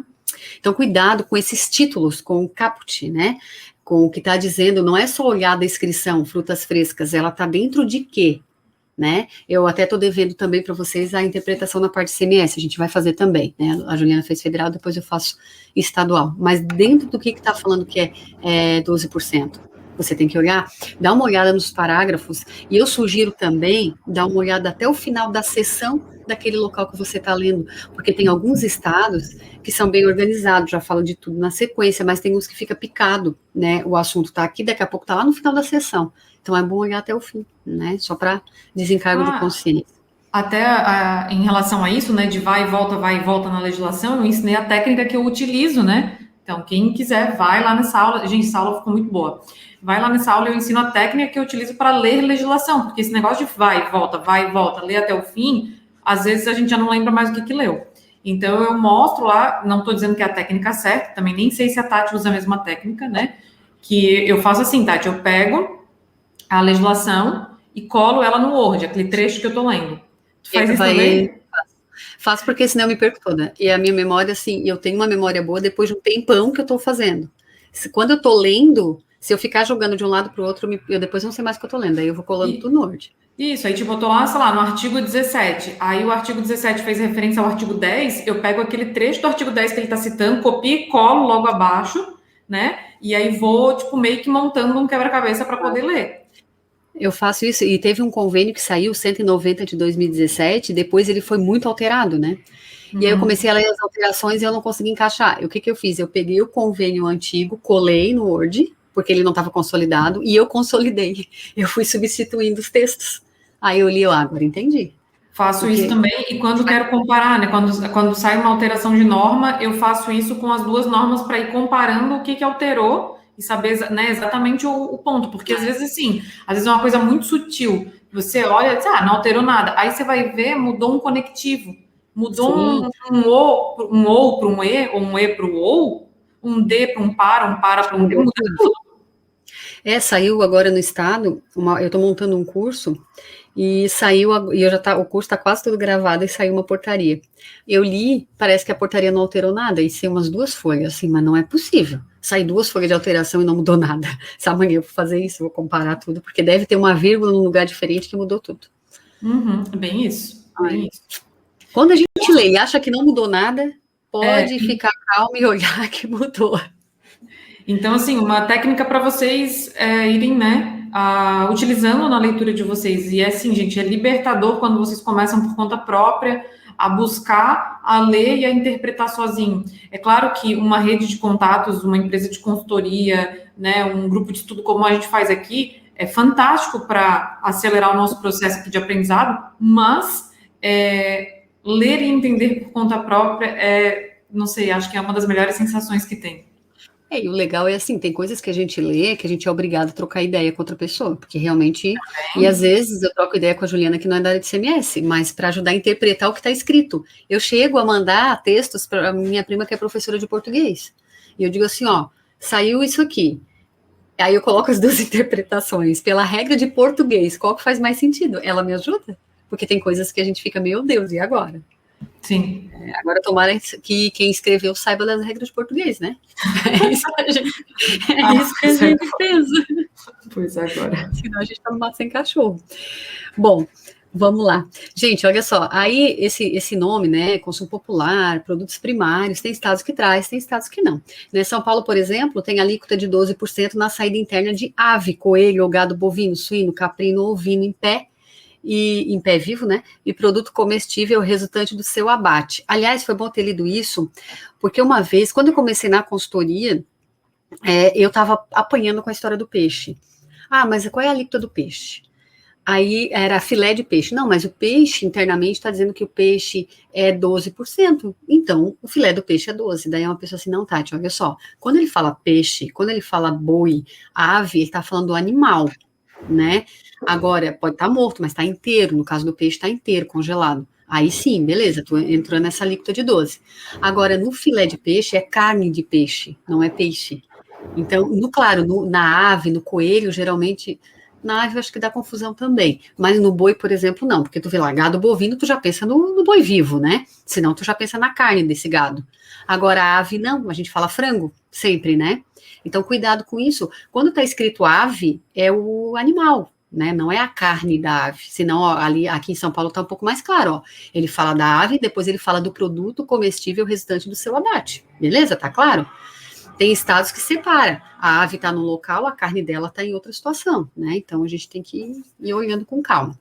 [SPEAKER 2] Então cuidado com esses títulos, com o caput, né? Com o que está dizendo, não é só olhar a descrição, frutas frescas, ela está dentro de quê? Né? Eu até estou devendo também para vocês a interpretação na parte CMS, a gente vai fazer também, né? A Juliana fez federal, depois eu faço estadual, mas dentro do que está falando que é 12%. Você tem que olhar, dá uma olhada nos parágrafos, e eu sugiro também dar uma olhada até o final da sessão daquele local que você está lendo, porque tem alguns estados que são bem organizados, já falam de tudo na sequência, mas tem uns que fica picado, né? O assunto está aqui, daqui a pouco está lá no final da sessão. Então é bom olhar até o fim, né? Só para desencargo de consciência.
[SPEAKER 1] Até em relação a isso, né? De vai e volta na legislação, eu ensinei a técnica que eu utilizo, né? Então, quem quiser, vai lá nessa aula. Gente, essa aula ficou muito boa. Vai lá nessa aula, eu ensino a técnica que eu utilizo para ler legislação, porque esse negócio de vai e volta, ler até o fim, às vezes a gente já não lembra mais o que leu. Então, eu mostro lá, não estou dizendo que é a técnica certa, também nem sei se a Tati usa a mesma técnica, né? Que eu faço assim, Tati, eu pego a legislação e colo ela no Word, aquele trecho que eu estou lendo. Tu faz isso também?
[SPEAKER 2] Faço porque senão eu me perco toda. E a minha memória, assim, eu tenho uma memória boa depois de um tempão que eu estou fazendo. Quando eu estou lendo, se eu ficar jogando de um lado para o outro, eu depois não sei mais o que eu estou lendo, aí eu vou colando tudo no Word.
[SPEAKER 1] Isso, aí tipo, eu tô lá, sei lá, no artigo 17, aí o artigo 17 fez referência ao artigo 10, eu pego aquele trecho do artigo 10 que ele tá citando, copio e colo logo abaixo, né, e aí vou, tipo, meio que montando um quebra-cabeça para poder ler.
[SPEAKER 2] Eu faço isso, e teve um convênio que saiu, 190 de 2017, depois ele foi muito alterado, né, e aí eu comecei a ler as alterações e eu não consegui encaixar. O que eu fiz? Eu peguei o convênio antigo, colei no Word, porque ele não estava consolidado, e eu consolidei. Eu fui substituindo os textos. Aí eu li, agora entendi.
[SPEAKER 1] Faço isso também, e quando quero comparar, né, quando sai uma alteração de norma, eu faço isso com as duas normas para ir comparando o que alterou e saber, né, exatamente o ponto, porque às vezes, assim, às vezes é uma coisa muito sutil, você olha e diz, não alterou nada, aí você vai ver, mudou um conectivo, mudou um ou para um e, ou um e para o ou, um d para um para um d, muda tudo.
[SPEAKER 2] Saiu agora no estado, eu estou montando um curso, e saiu, e o curso está quase todo gravado, e saiu uma portaria. Eu li, parece que a portaria não alterou nada, e saiu umas 2 folhas, assim, mas não é possível. Sai 2 folhas de alteração e não mudou nada. Se amanhã eu vou fazer isso, vou comparar tudo, porque deve ter uma vírgula num lugar diferente que mudou tudo.
[SPEAKER 1] Bem isso, bem isso.
[SPEAKER 2] Quando a gente lê e acha que não mudou nada, pode ficar calmo e olhar que mudou.
[SPEAKER 1] Então, assim, uma técnica para vocês irem, né, utilizando na leitura de vocês. E assim, gente, é libertador quando vocês começam por conta própria a buscar, a ler e a interpretar sozinho. É claro que uma rede de contatos, uma empresa de consultoria, né, um grupo de estudo como a gente faz aqui, é fantástico para acelerar o nosso processo aqui de aprendizado, mas ler e entender por conta própria não sei, acho que é uma das melhores sensações que tem.
[SPEAKER 2] E o legal é assim, tem coisas que a gente lê que a gente é obrigado a trocar ideia com outra pessoa, porque realmente, e às vezes eu troco ideia com a Juliana que não é da área de CMS, mas para ajudar a interpretar o que está escrito. Eu chego a mandar textos para a minha prima que é professora de português, e eu digo assim, saiu isso aqui. Aí eu coloco as 2 interpretações, pela regra de português, qual que faz mais sentido? Ela me ajuda, porque tem coisas que a gente fica, meu Deus, e agora?
[SPEAKER 1] Sim.
[SPEAKER 2] Agora, tomara que quem escreveu saiba das regras de português, né? É isso que a gente pensa.
[SPEAKER 1] Pois agora.
[SPEAKER 2] Senão a gente tá no mato sem cachorro. Bom, vamos lá. Gente, olha só, aí esse nome, né, consumo popular, produtos primários, tem estados que traz, tem estados que não. Né, São Paulo, por exemplo, tem alíquota de 12% na saída interna de ave, coelho, gado bovino, suíno, caprino, ovino, em pé vivo, né? E produto comestível resultante do seu abate. Aliás, foi bom ter lido isso, porque uma vez, quando eu comecei na consultoria, eu estava apanhando com a história do peixe. Mas qual é a alíquota do peixe? Aí era filé de peixe. Não, mas o peixe internamente está dizendo que o peixe é 12%. Então, o filé do peixe é 12%. Daí uma pessoa assim, não, Tati, olha só. Quando ele fala peixe, quando ele fala boi, ave, ele está falando do animal, né? Agora, pode estar morto, mas está inteiro. No caso do peixe, está inteiro, congelado. Aí sim, beleza, tu entrou nessa alíquota de 12. Agora, no filé de peixe, é carne de peixe, não é peixe. Então, na ave, no coelho, geralmente, na ave eu acho que dá confusão também. Mas no boi, por exemplo, não, porque tu vê lá, gado bovino, tu já pensa no boi vivo, né? Senão tu já pensa na carne desse gado. Agora, a ave não, a gente fala frango, sempre, né? Então, cuidado com isso. Quando está escrito ave, é o animal, né? Não é a carne da ave. Senão, aqui em São Paulo está um pouco mais claro, Ele fala da ave, depois ele fala do produto comestível resultante do seu abate. Beleza? Tá claro? Tem estados que separa. A ave está num local, a carne dela está em outra situação, né? Então, a gente tem que ir olhando com calma.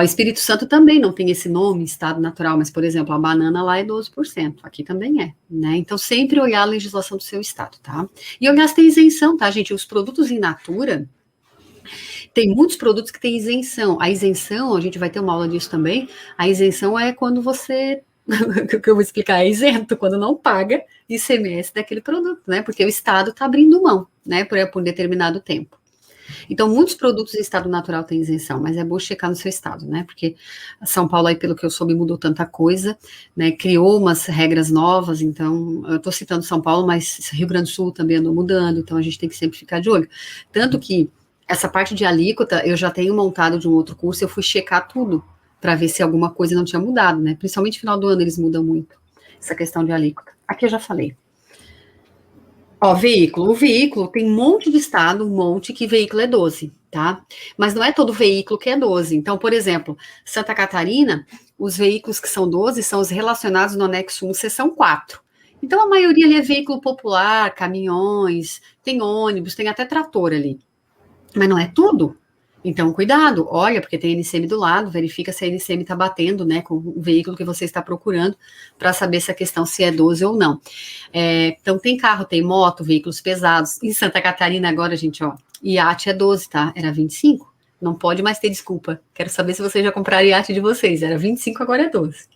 [SPEAKER 2] Espírito Santo também não tem esse nome, estado natural, mas, por exemplo, a banana lá é 12%, aqui também é, né? Então, sempre olhar a legislação do seu estado, tá? E olhar se tem isenção, tá, gente? Os produtos in natura, tem muitos produtos que têm isenção. A isenção, a gente vai ter uma aula disso também, a isenção é quando você que eu vou explicar, é isento quando não paga ICMS daquele produto, né? Porque o Estado está abrindo mão, né? Por determinado tempo. Então, muitos produtos em estado natural têm isenção, mas é bom checar no seu estado, né? Porque São Paulo, aí, pelo que eu soube, mudou tanta coisa, né? Criou umas regras novas, então, eu estou citando São Paulo, mas Rio Grande do Sul também andou mudando, então a gente tem que sempre ficar de olho. Tanto que essa parte de alíquota eu já tenho montado de um outro curso, eu fui checar tudo para ver se alguma coisa não tinha mudado, né? Principalmente no final do ano eles mudam muito essa questão de alíquota. Aqui eu já falei. Ó, veículo. O veículo tem um monte de estado, um monte que veículo é 12, tá? Mas não é todo veículo que é 12. Então, por exemplo, Santa Catarina, os veículos que são 12 são os relacionados no anexo 1, seção 4. Então, a maioria ali é veículo popular, caminhões, tem ônibus, tem até trator ali. Mas não é tudo. Então, cuidado, olha, porque tem NCM do lado, verifica se a NCM está batendo, né, com o veículo que você está procurando, para saber se a questão se é 12 ou não. Então, tem carro, tem moto, veículos pesados. Em Santa Catarina, agora, gente, ó, iate é 12, tá? Era 25. Não pode mais ter desculpa. Quero saber se vocês já compraram iate de vocês. Era 25, agora é 12.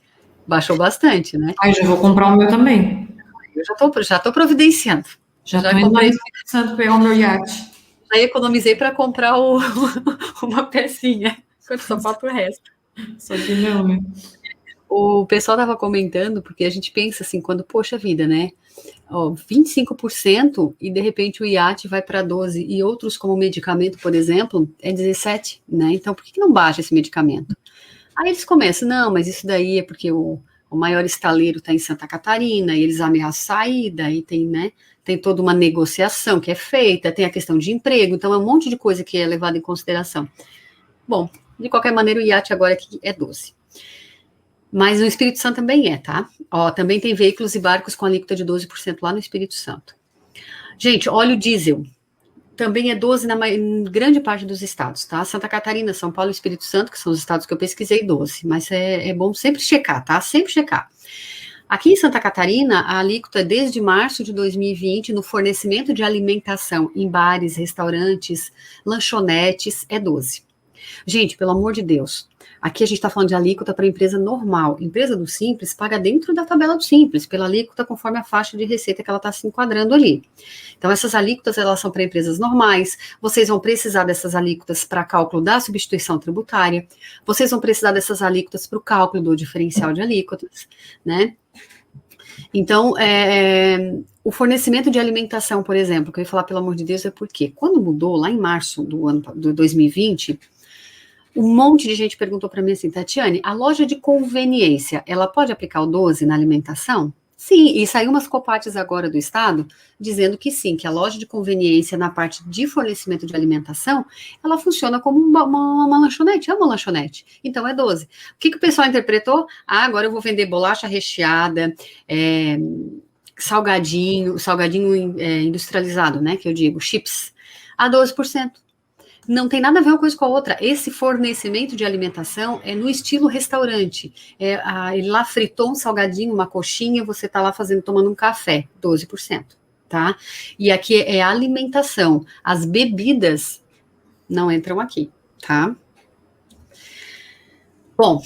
[SPEAKER 2] Baixou bastante, né?
[SPEAKER 1] Ai, já vou comprar o meu também.
[SPEAKER 2] Eu já tô providenciando.
[SPEAKER 1] Já comprei. Santo pegar o meu iate.
[SPEAKER 2] Aí economizei para comprar uma pecinha, quando só falta o resto.
[SPEAKER 1] Só que não, né?
[SPEAKER 2] O pessoal estava comentando, porque a gente pensa assim, quando, poxa vida, né? Ó, 25% e de repente o iate vai para 12%, e outros como medicamento, por exemplo, é 17%, né? Então, por que não baixa esse medicamento? Aí eles começam, não, mas isso daí é porque o maior estaleiro está em Santa Catarina, e eles ameaçam sair, daí tem, né? Tem toda uma negociação que é feita, tem a questão de emprego, então é um monte de coisa que é levada em consideração. Bom, de qualquer maneira, o iate agora aqui é 12%. Mas no Espírito Santo também é, tá? Ó, também tem veículos e barcos com alíquota de 12% lá no Espírito Santo. Gente, óleo diesel também é 12% em grande parte dos estados, tá? Santa Catarina, São Paulo e Espírito Santo, que são os estados que eu pesquisei, 12%. Mas é bom sempre checar, tá? Sempre checar. Aqui em Santa Catarina, a alíquota desde março de 2020 no fornecimento de alimentação em bares, restaurantes, lanchonetes é 12%. Gente, pelo amor de Deus, aqui a gente está falando de alíquota para empresa normal. Empresa do Simples paga dentro da tabela do Simples, pela alíquota conforme a faixa de receita que ela está se enquadrando ali. Então, essas alíquotas, elas são para empresas normais, vocês vão precisar dessas alíquotas para cálculo da substituição tributária, vocês vão precisar dessas alíquotas para o cálculo do diferencial de alíquotas, né? Então, o fornecimento de alimentação, por exemplo, que eu ia falar, pelo amor de Deus, é porque quando mudou, lá em março do 2020, um monte de gente perguntou para mim assim, Tatiane, a loja de conveniência, ela pode aplicar o 12 na alimentação? Sim, e saiu umas copates agora do Estado dizendo que sim, que a loja de conveniência na parte de fornecimento de alimentação, ela funciona como uma lanchonete, é uma lanchonete, então é 12. O que o pessoal interpretou? Ah, agora eu vou vender bolacha recheada, salgadinho industrializado, né, que eu digo, chips, a 12%. Não tem nada a ver uma coisa com a outra. Esse fornecimento de alimentação é no estilo restaurante. Ele lá fritou um salgadinho, uma coxinha, você está lá tomando um café, 12%, tá? E aqui é alimentação. As bebidas não entram aqui, tá? Bom,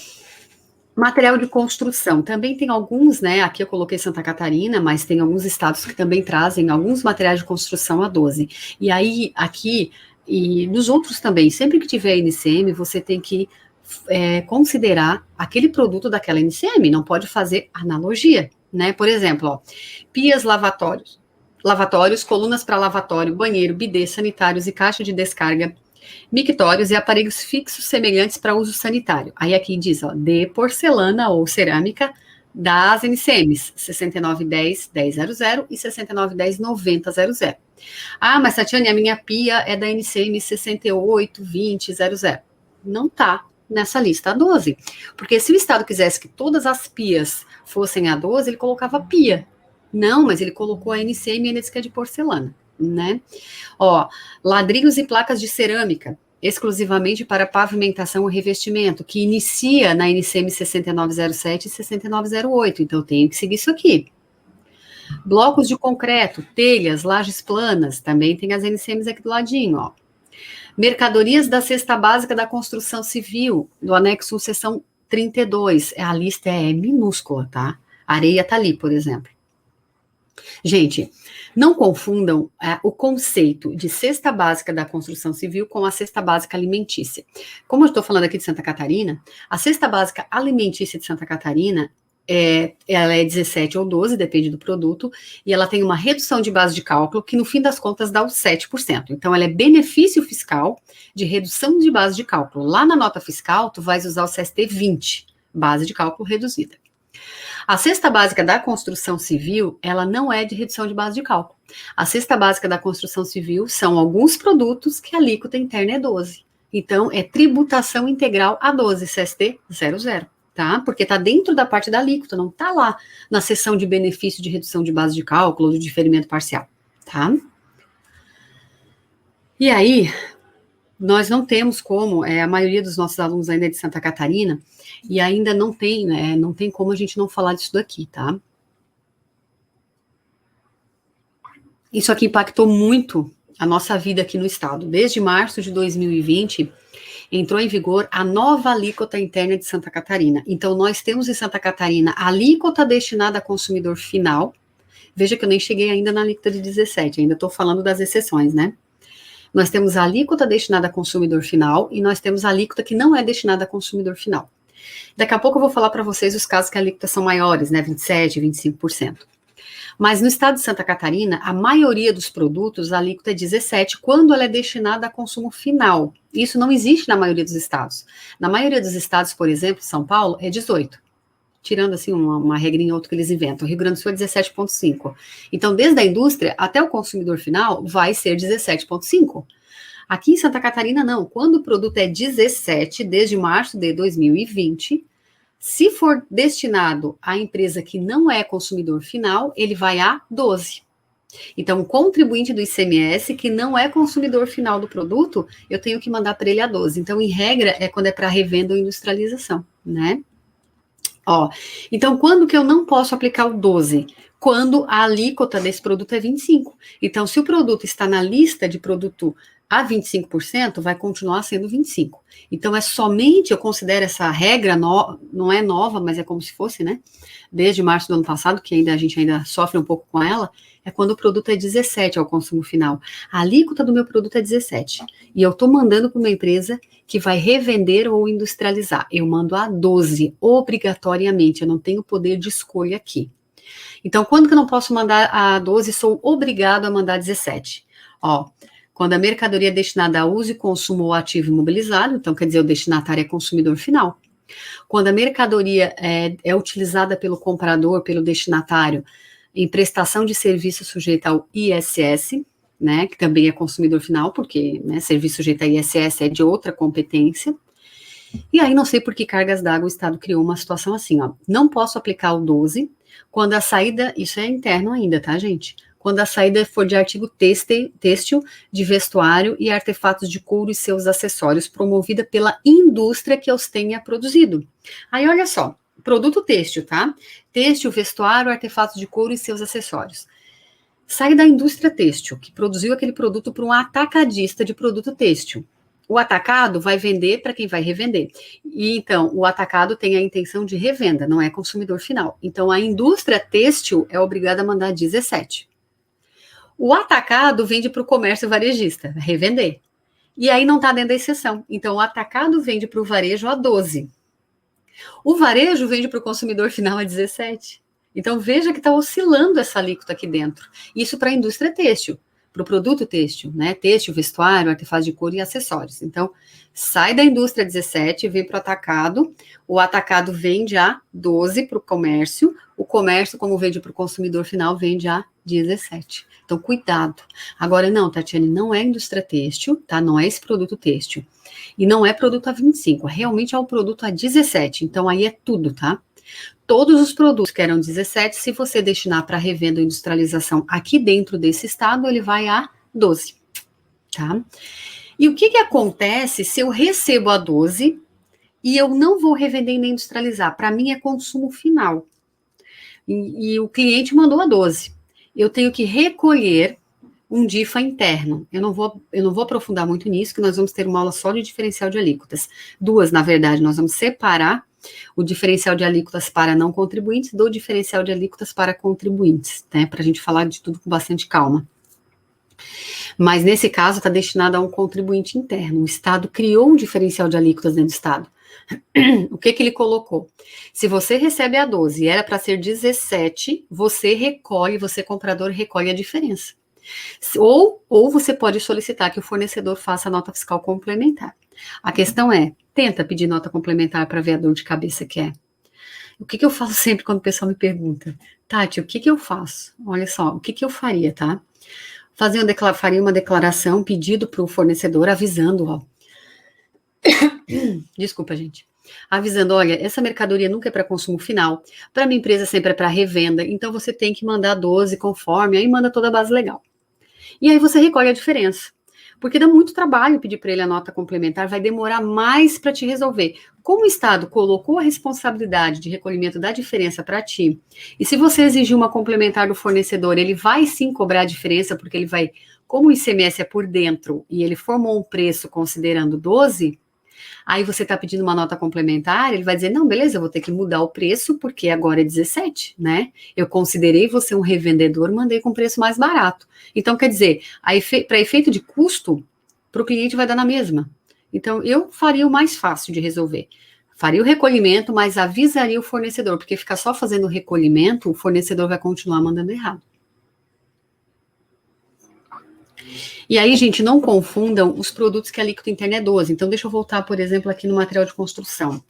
[SPEAKER 2] material de construção. Também tem alguns, né? Aqui eu coloquei Santa Catarina, mas tem alguns estados que também trazem alguns materiais de construção a 12. E aí, aqui... E nos outros também, sempre que tiver NCM, você tem que considerar aquele produto daquela NCM, não pode fazer analogia, né? Por exemplo, ó, pias lavatórios, colunas para lavatório, banheiro, bidê, sanitários e caixa de descarga, mictórios e aparelhos fixos semelhantes para uso sanitário. Aí aqui diz, ó, de porcelana ou cerâmica das NCMs 6910-1000 e 6910-9000. Ah, mas Tatiane, a minha pia é da NCM 682000. Não tá nessa lista A12. Porque se o Estado quisesse que todas as pias fossem A12, ele colocava pia. Não, mas ele colocou a NCM e ele disse que é de porcelana, né? Ó, ladrilhos e placas de cerâmica, exclusivamente para pavimentação ou revestimento, que inicia na NCM 6907 e 6908. Então, eu tenho que seguir isso aqui. Blocos de concreto, telhas, lajes planas, também tem as NCMs aqui do ladinho, ó. Mercadorias da cesta básica da construção civil, do anexo 1, seção 32. A lista é minúscula, tá? A areia tá ali, por exemplo. Gente, não confundam o conceito de cesta básica da construção civil com a cesta básica alimentícia. Como eu estou falando aqui de Santa Catarina, a cesta básica alimentícia de Santa Catarina, ela é 17 ou 12, depende do produto, e ela tem uma redução de base de cálculo que, no fim das contas, dá os 7%. Então, ela é benefício fiscal de redução de base de cálculo. Lá na nota fiscal, tu vais usar o CST 20, base de cálculo reduzida. A cesta básica da construção civil, ela não é de redução de base de cálculo. A cesta básica da construção civil são alguns produtos que a alíquota interna é 12. Então, é tributação integral a 12, CST 00, tá? Porque tá dentro da parte da alíquota, não tá lá na seção de benefício de redução de base de cálculo ou de diferimento parcial, tá? E aí, nós não temos como, a maioria dos nossos alunos ainda é de Santa Catarina, e ainda não tem, né, não tem como a gente não falar disso daqui, tá? Isso aqui impactou muito a nossa vida aqui no estado. Desde março de 2020, entrou em vigor a nova alíquota interna de Santa Catarina. Então, nós temos em Santa Catarina a alíquota destinada a consumidor final. Veja que eu nem cheguei ainda na alíquota de 17, ainda estou falando das exceções, né? Nós temos a alíquota destinada a consumidor final e nós temos a alíquota que não é destinada a consumidor final. Daqui a pouco eu vou falar para vocês os casos que a alíquota são maiores, né, 27%, 25%. Mas no estado de Santa Catarina, a maioria dos produtos, a alíquota é 17%, quando ela é destinada a consumo final. Isso não existe na maioria dos estados. Na maioria dos estados, por exemplo, São Paulo, é 18%. Tirando, assim, uma regrinha ou outra que eles inventam. O Rio Grande do Sul é 17,5%. Então, desde a indústria até o consumidor final, vai ser 17,5%. Aqui em Santa Catarina, não. Quando o produto é 17%, desde março de 2020, se for destinado à empresa que não é consumidor final, ele vai a 12%. Então, o contribuinte do ICMS, que não é consumidor final do produto, eu tenho que mandar para ele a 12%. Então, em regra, é quando é para revenda ou industrialização, né? Ó, então, quando que eu não posso aplicar o 12%? Quando a alíquota desse produto é 25%. Então, se o produto está na lista de produto a 25%, vai continuar sendo 25%. Então, é somente, eu considero essa regra, não é nova, mas é como se fosse, né? Desde março do ano passado, que a gente ainda sofre um pouco com ela, é quando o produto é 17% ao consumo final. A alíquota do meu produto é 17%. E eu estou mandando para uma empresa que vai revender ou industrializar. Eu mando a 12%, obrigatoriamente. Eu não tenho poder de escolha aqui. Então, quando que eu não posso mandar a 12%, sou obrigado a mandar 17%. Ó, quando a mercadoria é destinada a uso e consumo ou ativo imobilizado, então quer dizer, o destinatário é consumidor final. Quando a mercadoria é utilizada pelo comprador, pelo destinatário, em prestação de serviço sujeita ao ISS, né, que também é consumidor final, porque, né, serviço sujeito a ISS é de outra competência. E aí, não sei por que cargas d'água o Estado criou uma situação assim, ó. Não posso aplicar o 12%, quando a saída, isso é interno ainda, tá, gente? Quando a saída for de artigo têxtil, de vestuário e artefatos de couro e seus acessórios, promovida pela indústria que os tenha produzido. Aí, olha só, produto têxtil, tá? Têxtil, vestuário, artefatos de couro e seus acessórios. Sai da indústria têxtil, que produziu aquele produto para um atacadista de produto têxtil. O atacado vai vender para quem vai revender. E então, o atacado tem a intenção de revenda, não é consumidor final. Então, a indústria têxtil é obrigada a mandar 17%. O atacado vende para o comércio varejista, revender. E aí não está dentro da exceção. Então, o atacado vende para o varejo a 12%. O varejo vende para o consumidor final a 17%. Então, veja que está oscilando essa alíquota aqui dentro. Isso para a indústria têxtil, para o produto têxtil, né? Têxtil, vestuário, artefatos de couro e acessórios. Então, sai da indústria 17%, vem para o atacado vende a 12% para o comércio como vende para o consumidor final, vende a 17%. Então, cuidado. Agora, não, Tatiane, não é indústria têxtil, tá? Não é esse produto têxtil. E não é produto a 25%, realmente é o produto a 17%. Então, aí é tudo, tá? Todos os produtos que eram 17%, se você destinar para revenda ou industrialização aqui dentro desse estado, ele vai a 12%, tá? E o que acontece se eu recebo a 12% e eu não vou revender nem industrializar? Para mim é consumo final. E o cliente mandou a 12%. Eu tenho que recolher um DIFA interno. Eu não vou aprofundar muito nisso, que nós vamos ter uma aula só de diferencial de alíquotas. 2, na verdade, nós vamos separar o diferencial de alíquotas para não contribuintes do diferencial de alíquotas para contribuintes, né? Para a gente falar de tudo com bastante calma. Mas nesse caso está destinado a um contribuinte interno. O Estado criou um diferencial de alíquotas dentro do Estado. O que ele colocou? Se você recebe a 12 e era para ser 17, você comprador, recolhe a diferença. Ou você pode solicitar que o fornecedor faça a nota fiscal complementar. A questão é, tenta pedir nota complementar para ver a dor de cabeça que é. O que eu faço sempre quando o pessoal me pergunta? Tati, o que eu faço? Olha só, o que eu faria, tá? Faria uma declaração, pedido para o fornecedor, avisando, ó. Desculpa, gente. Avisando, olha, essa mercadoria nunca é para consumo final, para minha empresa sempre é para revenda, então você tem que mandar 12 conforme, aí manda toda a base legal. E aí você recolhe a diferença. Porque dá muito trabalho pedir para ele a nota complementar, vai demorar mais para te resolver. Como o Estado colocou a responsabilidade de recolhimento da diferença para ti, e se você exigir uma complementar do fornecedor, ele vai sim cobrar a diferença, porque ele vai, como o ICMS é por dentro, e ele formou um preço considerando 12, aí você está pedindo uma nota complementar, ele vai dizer, não, beleza, eu vou ter que mudar o preço, porque agora é 17, né? Eu considerei você um revendedor, mandei com preço mais barato. Então, quer dizer, para efeito de custo, para o cliente vai dar na mesma. Então, eu faria o mais fácil de resolver. Faria o recolhimento, mas avisaria o fornecedor, porque ficar só fazendo o recolhimento, o fornecedor vai continuar mandando errado. E aí, gente, não confundam os produtos que a alíquota interna é 12. Então, deixa eu voltar, por exemplo, aqui no material de construção.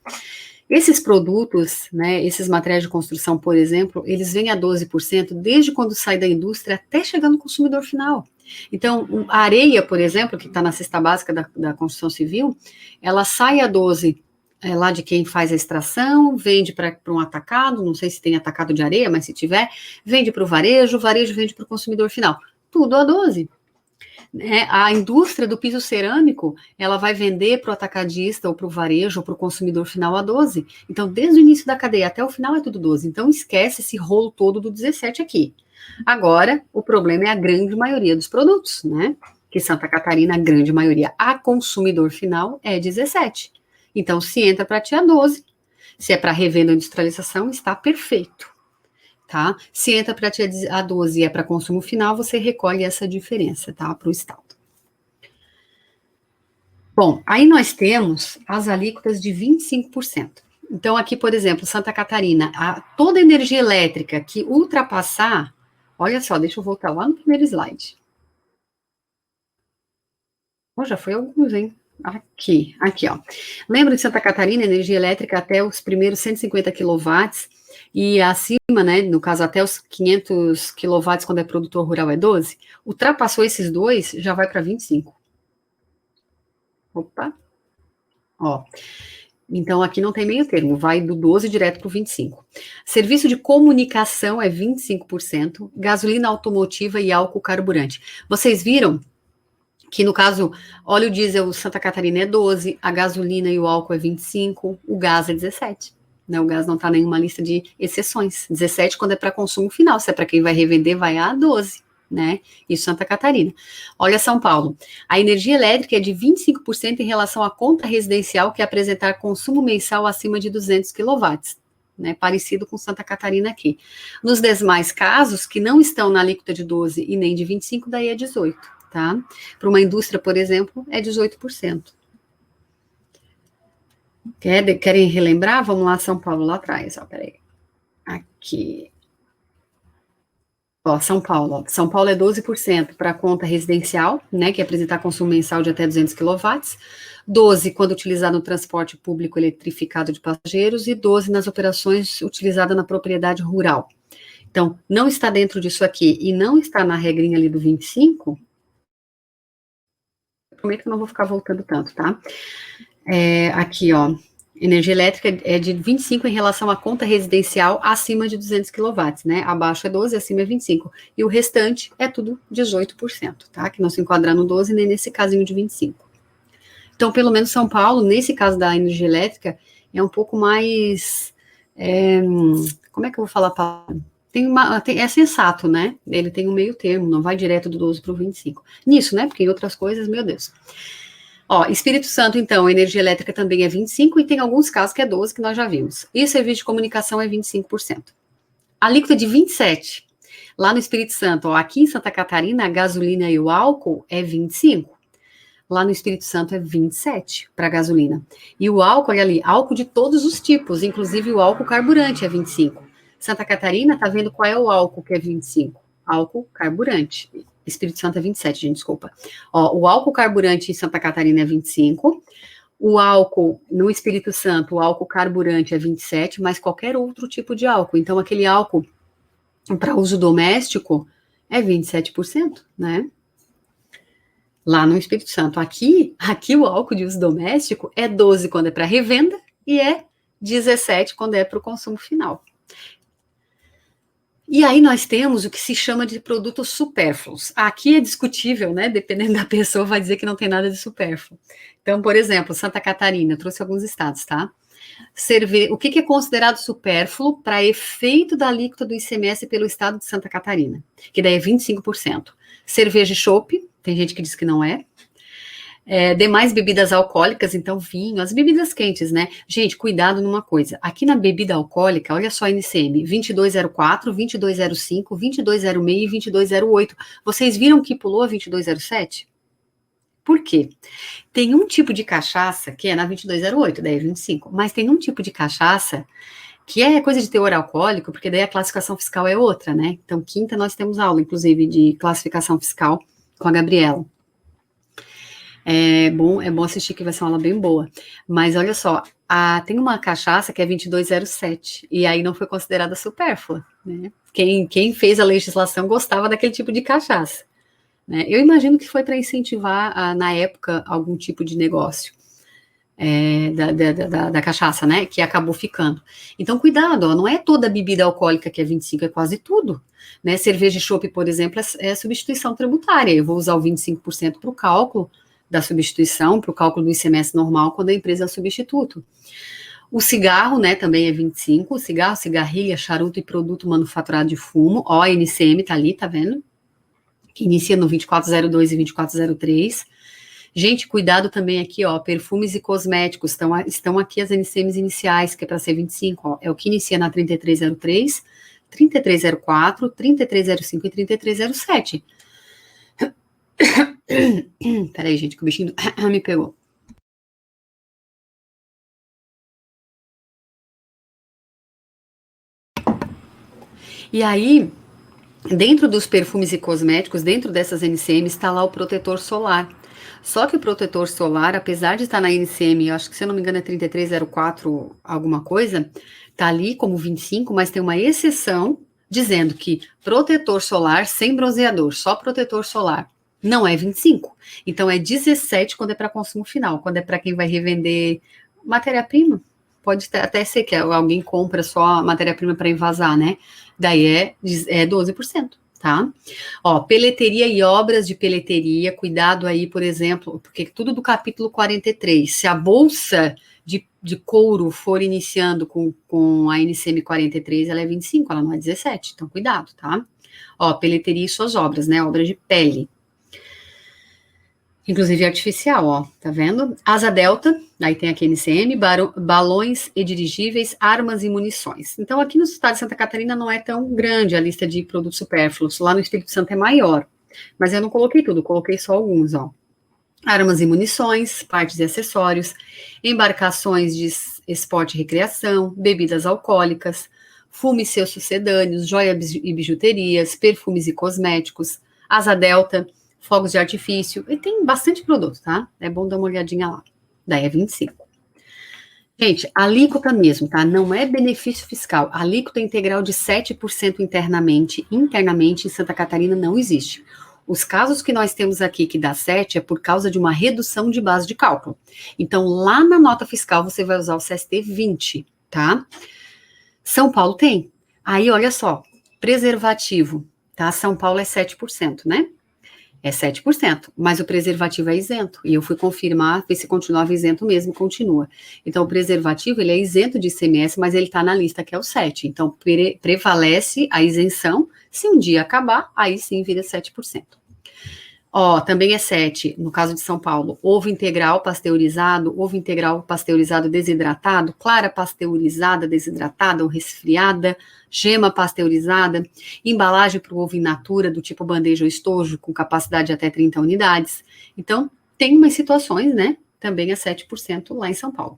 [SPEAKER 2] Esses produtos, né, esses materiais de construção, por exemplo, eles vêm a 12% desde quando sai da indústria até chegar no consumidor final. Então, a areia, por exemplo, que está na cesta básica da construção civil, ela sai a 12 lá de quem faz a extração, vende para um atacado, não sei se tem atacado de areia, mas se tiver, vende para o varejo vende para o consumidor final. Tudo a 12. A indústria do piso cerâmico, ela vai vender para o atacadista ou para o varejo ou para o consumidor final a 12. Então, desde o início da cadeia até o final é tudo 12. Então, esquece esse rolo todo do 17 aqui. Agora, o problema é a grande maioria dos produtos, né? Que Santa Catarina, a grande maioria, a consumidor final é 17. Então, se entra para ti a 12, se é para revenda ou industrialização, está perfeito. Tá? Se entra para ti a 12 e é para consumo final, você recolhe essa diferença, tá? Para o Estado. Bom, aí nós temos as alíquotas de 25%. Então, aqui, por exemplo, Santa Catarina, toda energia elétrica que ultrapassar, olha só, deixa eu voltar lá no primeiro slide. Já foi alguns, hein? Aqui, ó. Lembra de Santa Catarina, energia elétrica até os primeiros 150 quilowatts, e acima, né, no caso até os 500 quilowatts quando é produtor rural é 12, ultrapassou esses dois, já vai para 25. Opa. Ó. Então, aqui não tem meio termo, vai do 12 direto para o 25. Serviço de comunicação é 25%, gasolina automotiva e álcool carburante. Vocês viram que, no caso, óleo diesel Santa Catarina é 12, a gasolina e o álcool é 25, o gás é 17. Né, o gás não está em nenhuma lista de exceções. 17 quando é para consumo final, se é para quem vai revender, vai a 12, né? Isso Santa Catarina. Olha São Paulo. A energia elétrica é de 25% em relação à conta residencial que apresentar consumo mensal acima de 200 kW, né? Parecido com Santa Catarina aqui. Nos demais casos, que não estão na alíquota de 12 e nem de 25, daí é 18, tá? Para uma indústria, por exemplo, é 18%. Querem relembrar? Vamos lá, São Paulo, lá atrás, ó, peraí. Aqui. Ó, São Paulo. Ó. São Paulo é 12% para a conta residencial, né, que é apresentar consumo mensal de até 200 kW, 12 quando utilizado no transporte público eletrificado de passageiros e 12 nas operações utilizadas na propriedade rural. Então, não está dentro disso aqui e não está na regrinha ali do 25, eu prometo que eu não vou ficar voltando tanto, tá? Aqui, ó, energia elétrica é de 25 em relação à conta residencial acima de 200 kW, né? Abaixo é 12, acima é 25. E o restante é tudo 18%, tá? Que não se enquadra no 12 nem nesse casinho de 25. Então, pelo menos São Paulo, nesse caso da energia elétrica, é um pouco mais... como é que eu vou falar? É sensato, né? Ele tem um meio termo, não vai direto do 12 para o 25. Nisso, né? Porque em outras coisas, meu Deus... Ó, Espírito Santo, então, energia elétrica também é 25% e tem alguns casos que é 12%, que nós já vimos. E o serviço de comunicação é 25%. A alíquota de 27%. Lá no Espírito Santo, ó, aqui em Santa Catarina, a gasolina e o álcool é 25%. Lá no Espírito Santo é 27% para gasolina. E o álcool, olha ali, álcool de todos os tipos, inclusive o álcool carburante é 25%. Santa Catarina, tá vendo qual é o álcool que é 25%? Álcool carburante. Espírito Santo é 27%, gente, desculpa. Ó, o álcool carburante em Santa Catarina é 25%. O álcool no Espírito Santo, o álcool carburante é 27%, mas qualquer outro tipo de álcool. Então, aquele álcool para uso doméstico é 27%, né? Lá no Espírito Santo. Aqui o álcool de uso doméstico é 12% quando é para revenda e é 17% quando é para o consumo final. E aí nós temos o que se chama de produtos supérfluos. Aqui é discutível, né? Dependendo da pessoa, vai dizer que não tem nada de supérfluo. Então, por exemplo, Santa Catarina, eu trouxe alguns estados, tá? O que é considerado supérfluo para efeito da alíquota do ICMS pelo estado de Santa Catarina? Que daí é 25%. Cerveja e chopp, tem gente que diz que não é. Demais bebidas alcoólicas, então vinho, as bebidas quentes, né? Gente, cuidado numa coisa. Aqui na bebida alcoólica, olha só a NCM, 2204, 2205, 2206 e 2208. Vocês viram que pulou a 2207? Por quê? Tem um tipo de cachaça que é na 2208, daí é 25, mas tem um tipo de cachaça que é coisa de teor alcoólico, porque daí a classificação fiscal é outra, né? Então, quinta nós temos aula, inclusive, de classificação fiscal com a Gabriela. É bom assistir, que vai ser uma aula bem boa. Mas olha só, tem uma cachaça que é 2207, e aí não foi considerada supérflua, né? Quem fez a legislação gostava daquele tipo de cachaça, né? Eu imagino que foi para incentivar, na época, algum tipo de negócio da cachaça, né? Que acabou ficando. Então, cuidado, ó, não é toda bebida alcoólica que é 25, é quase tudo, né? Cerveja e chopp, por exemplo, é substituição tributária. Eu vou usar o 25% para o cálculo da substituição, para o cálculo do ICMS normal, quando a empresa é substituto. O cigarro, né, também é 25%, o cigarro, cigarrilha, charuto e produto manufaturado de fumo, ó, a NCM tá ali, tá vendo? Que inicia no 2402 e 2403. Gente, cuidado também aqui, ó, perfumes e cosméticos, estão aqui as NCMs iniciais, que é para ser 25%, ó, é o que inicia na 3303, 3304, 3305 e 3307. Peraí, gente, que o bichinho me pegou. E aí, dentro dos perfumes e cosméticos, dentro dessas NCMs, está lá o protetor solar. Só que o protetor solar, apesar de estar na NCM, eu acho que, se eu não me engano, é 3304 alguma coisa, tá ali como 25, mas tem uma exceção dizendo que protetor solar sem bronzeador, só protetor solar, não é 25. Então, é 17 quando é para consumo final. Quando é para quem vai revender matéria-prima, pode até ser que alguém compra só a matéria-prima para envasar, né? Daí é 12%, tá? Ó, peleteria e obras de peleteria, cuidado aí, por exemplo, porque tudo do capítulo 43. Se a bolsa de couro for iniciando com a NCM 43, ela é 25, ela não é 17, então cuidado, tá? Ó, peleteria e suas obras, né? Obras de pele. Inclusive artificial, ó, tá vendo? Asa delta, aí tem aqui NCM, balões e dirigíveis, armas e munições. Então, aqui no estado de Santa Catarina não é tão grande a lista de produtos supérfluos, lá no Espírito Santo é maior, mas eu não coloquei tudo, coloquei só alguns, ó. Armas e munições, partes e acessórios, embarcações de esporte e recreação, bebidas alcoólicas, fume e seus sucedâneos, joias e bijuterias, perfumes e cosméticos, asa delta, fogos de artifício, e tem bastante produto, tá? É bom dar uma olhadinha lá. Daí é 25. Gente, alíquota mesmo, tá? Não é benefício fiscal. Alíquota integral de 7% internamente em Santa Catarina não existe. Os casos que nós temos aqui que dá 7 é por causa de uma redução de base de cálculo. Então, lá na nota fiscal, você vai usar o CST 20, tá? São Paulo tem. Aí, olha só, preservativo, tá? São Paulo é 7%, né? É 7%, mas o preservativo é isento. E eu fui confirmar, ver se continuava isento mesmo, continua. Então, o preservativo, ele é isento de ICMS, mas ele está na lista, que é o 7%. Então, prevalece a isenção. Se um dia acabar, aí sim vira 7%. Ó, também é 7, no caso de São Paulo. Ovo integral pasteurizado desidratado, clara pasteurizada desidratada ou resfriada, gema pasteurizada, embalagem para o ovo in natura, do tipo bandeja ou estojo, com capacidade de até 30 unidades. Então, tem umas situações, né? Também é 7% lá em São Paulo.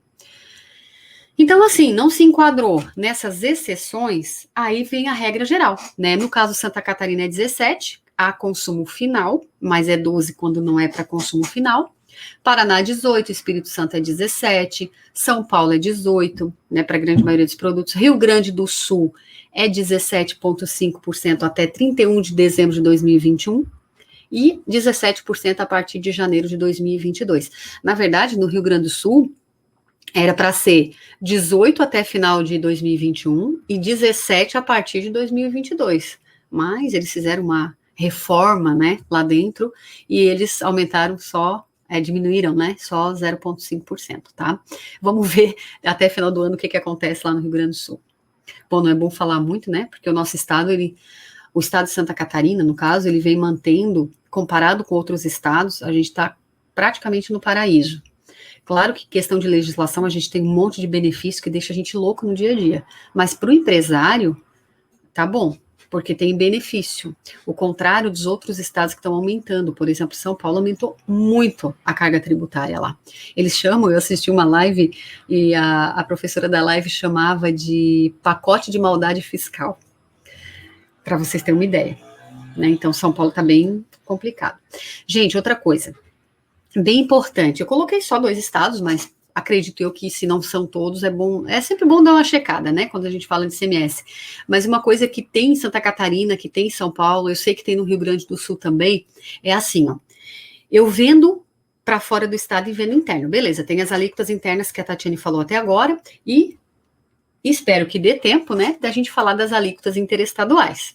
[SPEAKER 2] Então, assim, não se enquadrou nessas exceções, aí vem a regra geral, né? No caso, Santa Catarina é 17, a consumo final, mas é 12 quando não é para consumo final. Paraná é 18, Espírito Santo é 17, São Paulo é 18, né, para a grande maioria dos produtos. Rio Grande do Sul é 17,5% até 31 de dezembro de 2021 e 17% a partir de janeiro de 2022. Na verdade, no Rio Grande do Sul, era para ser 18 até final de 2021 e 17 a partir de 2022. Mas eles fizeram uma reforma, né, lá dentro, e eles aumentaram só, diminuíram, né, só 0,5%, tá? Vamos ver até final do ano o que acontece lá no Rio Grande do Sul. Bom, não é bom falar muito, né, porque o nosso estado, o estado de Santa Catarina, no caso, ele vem mantendo, comparado com outros estados, a gente está praticamente no paraíso. Claro que questão de legislação, a gente tem um monte de benefício que deixa a gente louco no dia a dia, mas para o empresário, tá bom, porque tem benefício. O contrário dos outros estados que estão aumentando, por exemplo, São Paulo aumentou muito a carga tributária lá. Eles chamam, eu assisti uma live e a professora da live chamava de pacote de maldade fiscal, para vocês terem uma ideia, né? Então, São Paulo está bem complicado. Gente, outra coisa, bem importante, eu coloquei só 2 estados, mas acredito eu que se não são todos, é sempre bom dar uma checada, né, quando a gente fala de ICMS, mas uma coisa que tem em Santa Catarina, que tem em São Paulo, eu sei que tem no Rio Grande do Sul também, é assim, ó, eu vendo para fora do estado e vendo interno, beleza, tem as alíquotas internas que a Tatiane falou até agora, e espero que dê tempo, né, da gente falar das alíquotas interestaduais.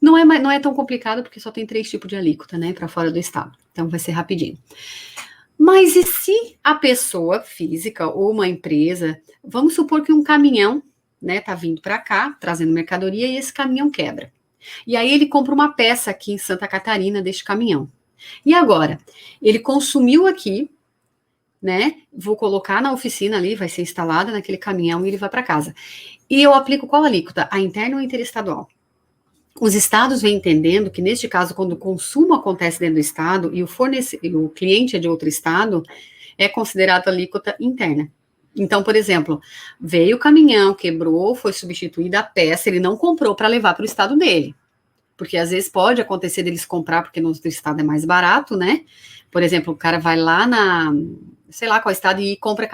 [SPEAKER 2] Não é tão complicado, porque só tem 3 tipos de alíquota, né, para fora do estado. Então, vai ser rapidinho. Mas e se a pessoa física ou uma empresa, vamos supor que um caminhão, né, tá vindo para cá, trazendo mercadoria, e esse caminhão quebra. E aí ele compra uma peça aqui em Santa Catarina deste caminhão. E agora, ele consumiu aqui, né, vou colocar na oficina ali, vai ser instalada naquele caminhão e ele vai para casa. E eu aplico qual alíquota? A interna ou a interestadual? Os estados vêm entendendo que, neste caso, quando o consumo acontece dentro do estado e o cliente é de outro estado, é considerado alíquota interna. Então, por exemplo, veio o caminhão, quebrou, foi substituída a peça, ele não comprou para levar para o estado dele. Porque às vezes pode acontecer deles comprar porque no outro estado é mais barato, né? Por exemplo, o cara vai lá sei lá qual estado e compra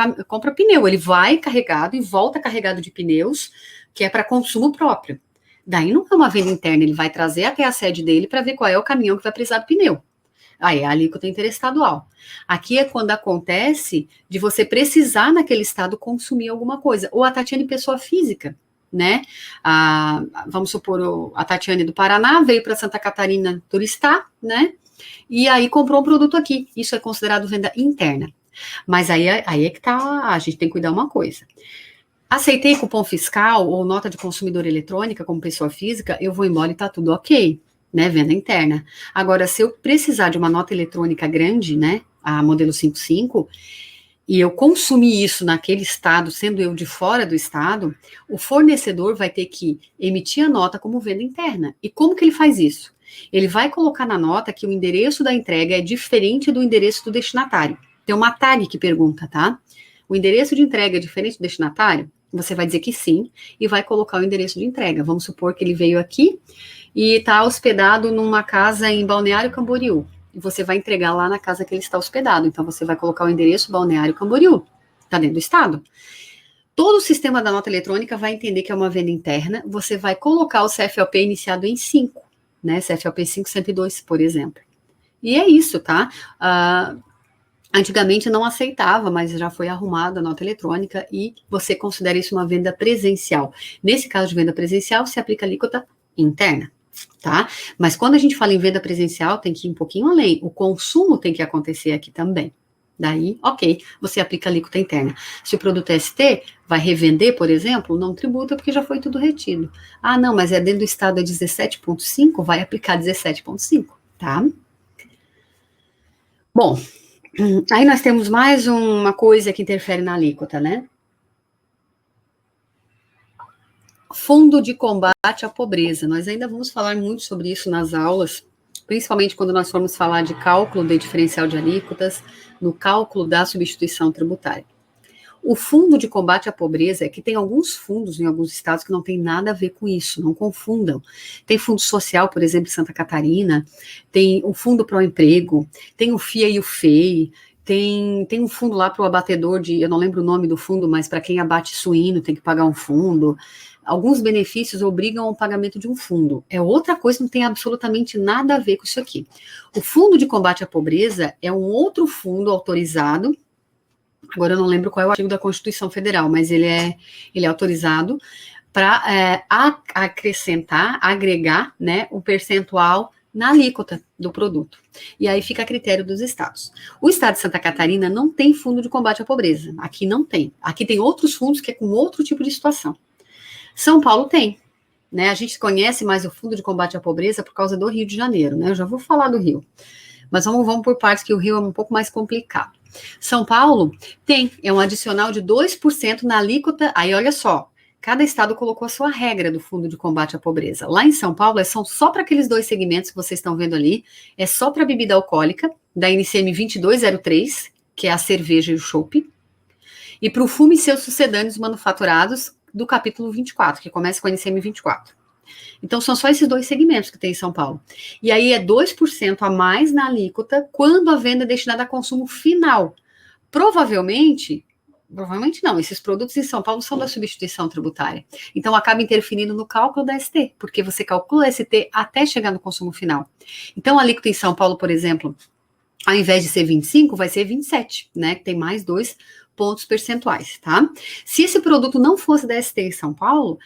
[SPEAKER 2] pneu. Ele vai carregado e volta carregado de pneus, que é para consumo próprio. Daí não é uma venda interna, ele vai trazer até a sede dele para ver qual é o caminhão que vai precisar do pneu. Aí é a alíquota interestadual. Aqui é quando acontece de você precisar naquele estado consumir alguma coisa. Ou a Tatiane, pessoa física, né? Vamos supor, a Tatiane do Paraná veio para Santa Catarina turistar, né? E aí comprou um produto aqui. Isso é considerado venda interna. Mas aí é que tá, a gente tem que cuidar uma coisa. Aceitei cupom fiscal ou nota de consumidor eletrônica como pessoa física, eu vou embora e tá tudo ok, né, venda interna. Agora, se eu precisar de uma nota eletrônica grande, né, a modelo 55, e eu consumir isso naquele estado, sendo eu de fora do estado, o fornecedor vai ter que emitir a nota como venda interna. E como que ele faz isso? Ele vai colocar na nota que o endereço da entrega é diferente do endereço do destinatário. Tem uma tag que pergunta, tá? O endereço de entrega é diferente do destinatário? Você vai dizer que sim e vai colocar o endereço de entrega. Vamos supor que ele veio aqui e está hospedado numa casa em Balneário Camboriú. E você vai entregar lá na casa que ele está hospedado. Então, você vai colocar o endereço Balneário Camboriú. Está dentro do estado. Todo o sistema da nota eletrônica vai entender que é uma venda interna. Você vai colocar o CFLP iniciado em 5, né? CFLP 502, por exemplo. E é isso, tá? Antigamente não aceitava, mas já foi arrumada a nota eletrônica e você considera isso uma venda presencial. Nesse caso de venda presencial, se aplica a alíquota interna, tá? Mas quando a gente fala em venda presencial, tem que ir um pouquinho além. O consumo tem que acontecer aqui também. Daí, ok, você aplica a alíquota interna. Se o produto é ST, vai revender, por exemplo, não tributa porque já foi tudo retido. Ah, não, mas é dentro do estado é 17,5, vai aplicar 17,5. tá? Bom, aí nós temos mais uma coisa que interfere na alíquota, né? Fundo de combate à pobreza. Nós ainda vamos falar muito sobre isso nas aulas, principalmente quando nós formos falar de cálculo de diferencial de alíquotas, no cálculo da substituição tributária. O fundo de combate à pobreza é que tem alguns fundos em alguns estados que não tem nada a ver com isso, não confundam. Tem fundo social, por exemplo, em Santa Catarina, tem o fundo para o emprego, tem o FIA e o FEI, tem um fundo lá para o abatedor eu não lembro o nome do fundo, mas para quem abate suíno tem que pagar um fundo. Alguns benefícios obrigam ao pagamento de um fundo. É outra coisa, não tem absolutamente nada a ver com isso aqui. O Fundo de Combate à Pobreza é um outro fundo autorizado. Agora eu não lembro qual é o artigo da Constituição Federal, mas ele é autorizado para acrescentar, agregar, né, o percentual na alíquota do produto. E aí fica a critério dos estados. O estado de Santa Catarina não tem fundo de combate à pobreza. Aqui não tem. Aqui tem outros fundos que é com outro tipo de situação. São Paulo tem, né? A gente conhece mais o Fundo de Combate à Pobreza por causa do Rio de Janeiro, né? Eu já vou falar do Rio. Mas vamos por partes, que o Rio é um pouco mais complicado. São Paulo é um adicional de 2% na alíquota. Aí, olha só, cada estado colocou a sua regra do Fundo de Combate à Pobreza. Lá em São Paulo, são só para aqueles dois segmentos que vocês estão vendo ali, é só para bebida alcoólica, da NCM 2203, que é a cerveja e o chopp, e para o fumo e seus sucedâneos manufaturados, do capítulo 24, que começa com a NCM 24. Então, são só esses dois segmentos que tem em São Paulo. E aí é 2% a mais na alíquota quando a venda é destinada a consumo final. Provavelmente não, esses produtos em São Paulo são da substituição tributária. Então, acaba interferindo no cálculo da ST, porque você calcula a ST até chegar no consumo final. Então, a alíquota em São Paulo, por exemplo, ao invés de ser 25, vai ser 27, né? Que tem mais 2 pontos percentuais, tá? Se esse produto não fosse da ST em São Paulo,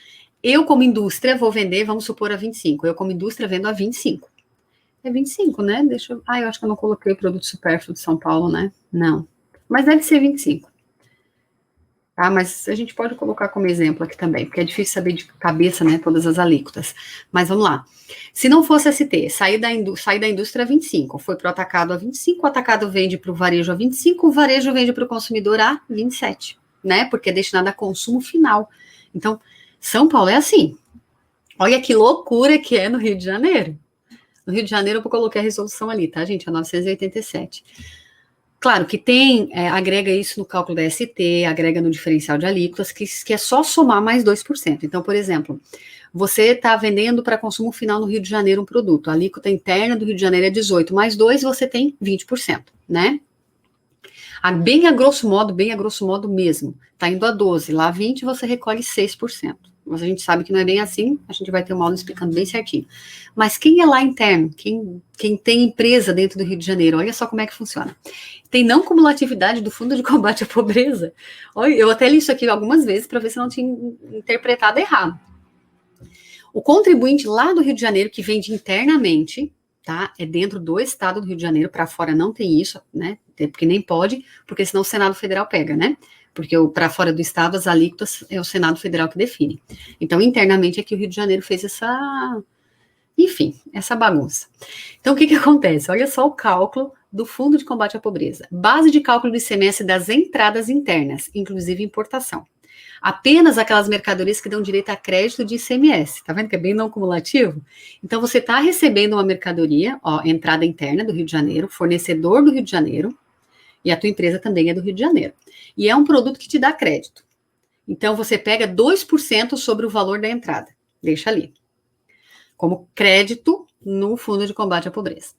[SPEAKER 2] eu como indústria vou vender, vamos supor, a 25. Eu como indústria vendo a 25. É 25, né? Eu acho que eu não coloquei o produto supérfluo de São Paulo, né? Não. Mas deve ser 25. Tá? Mas a gente pode colocar como exemplo aqui também, porque é difícil saber de cabeça, né, todas as alíquotas. Mas vamos lá. Se não fosse ST, sair da indústria a 25, foi para o atacado a 25, o atacado vende para o varejo a 25, o varejo vende para o consumidor a 27, né? Porque é destinado a consumo final. Então, São Paulo é assim. Olha que loucura que é no Rio de Janeiro. No Rio de Janeiro, eu coloquei a resolução ali, tá, gente? É 987. Claro que agrega isso no cálculo da ST, agrega no diferencial de alíquotas, que é só somar mais 2%. Então, por exemplo, você está vendendo para consumo final no Rio de Janeiro um produto, a alíquota interna do Rio de Janeiro é 18, mais 2, você tem 20%, né? Bem a grosso modo mesmo, está indo a 12, lá 20 você recolhe 6%. Mas a gente sabe que não é bem assim, a gente vai ter uma aula explicando bem certinho. Mas quem é lá interno, quem tem empresa dentro do Rio de Janeiro, olha só como é que funciona. Tem não cumulatividade do Fundo de Combate à Pobreza. Olha, eu até li isso aqui algumas vezes para ver se eu não tinha interpretado errado. O contribuinte lá do Rio de Janeiro, que vende internamente, tá? É dentro do estado do Rio de Janeiro, para fora não tem isso, né? Porque nem pode, porque senão o Senado Federal pega, né? Porque para fora do estado, as alíquotas é o Senado Federal que define. Então, internamente é que o Rio de Janeiro fez essa bagunça. Então, o que acontece? Olha só o cálculo do Fundo de Combate à Pobreza. Base de cálculo do ICMS das entradas internas, inclusive importação. Apenas aquelas mercadorias que dão direito a crédito de ICMS. Tá vendo que é bem não cumulativo? Então, você está recebendo uma mercadoria, entrada interna do Rio de Janeiro, fornecedor do Rio de Janeiro, e a tua empresa também é do Rio de Janeiro. E é um produto que te dá crédito. Então, você pega 2% sobre o valor da entrada. Deixa ali. Como crédito no Fundo de Combate à Pobreza.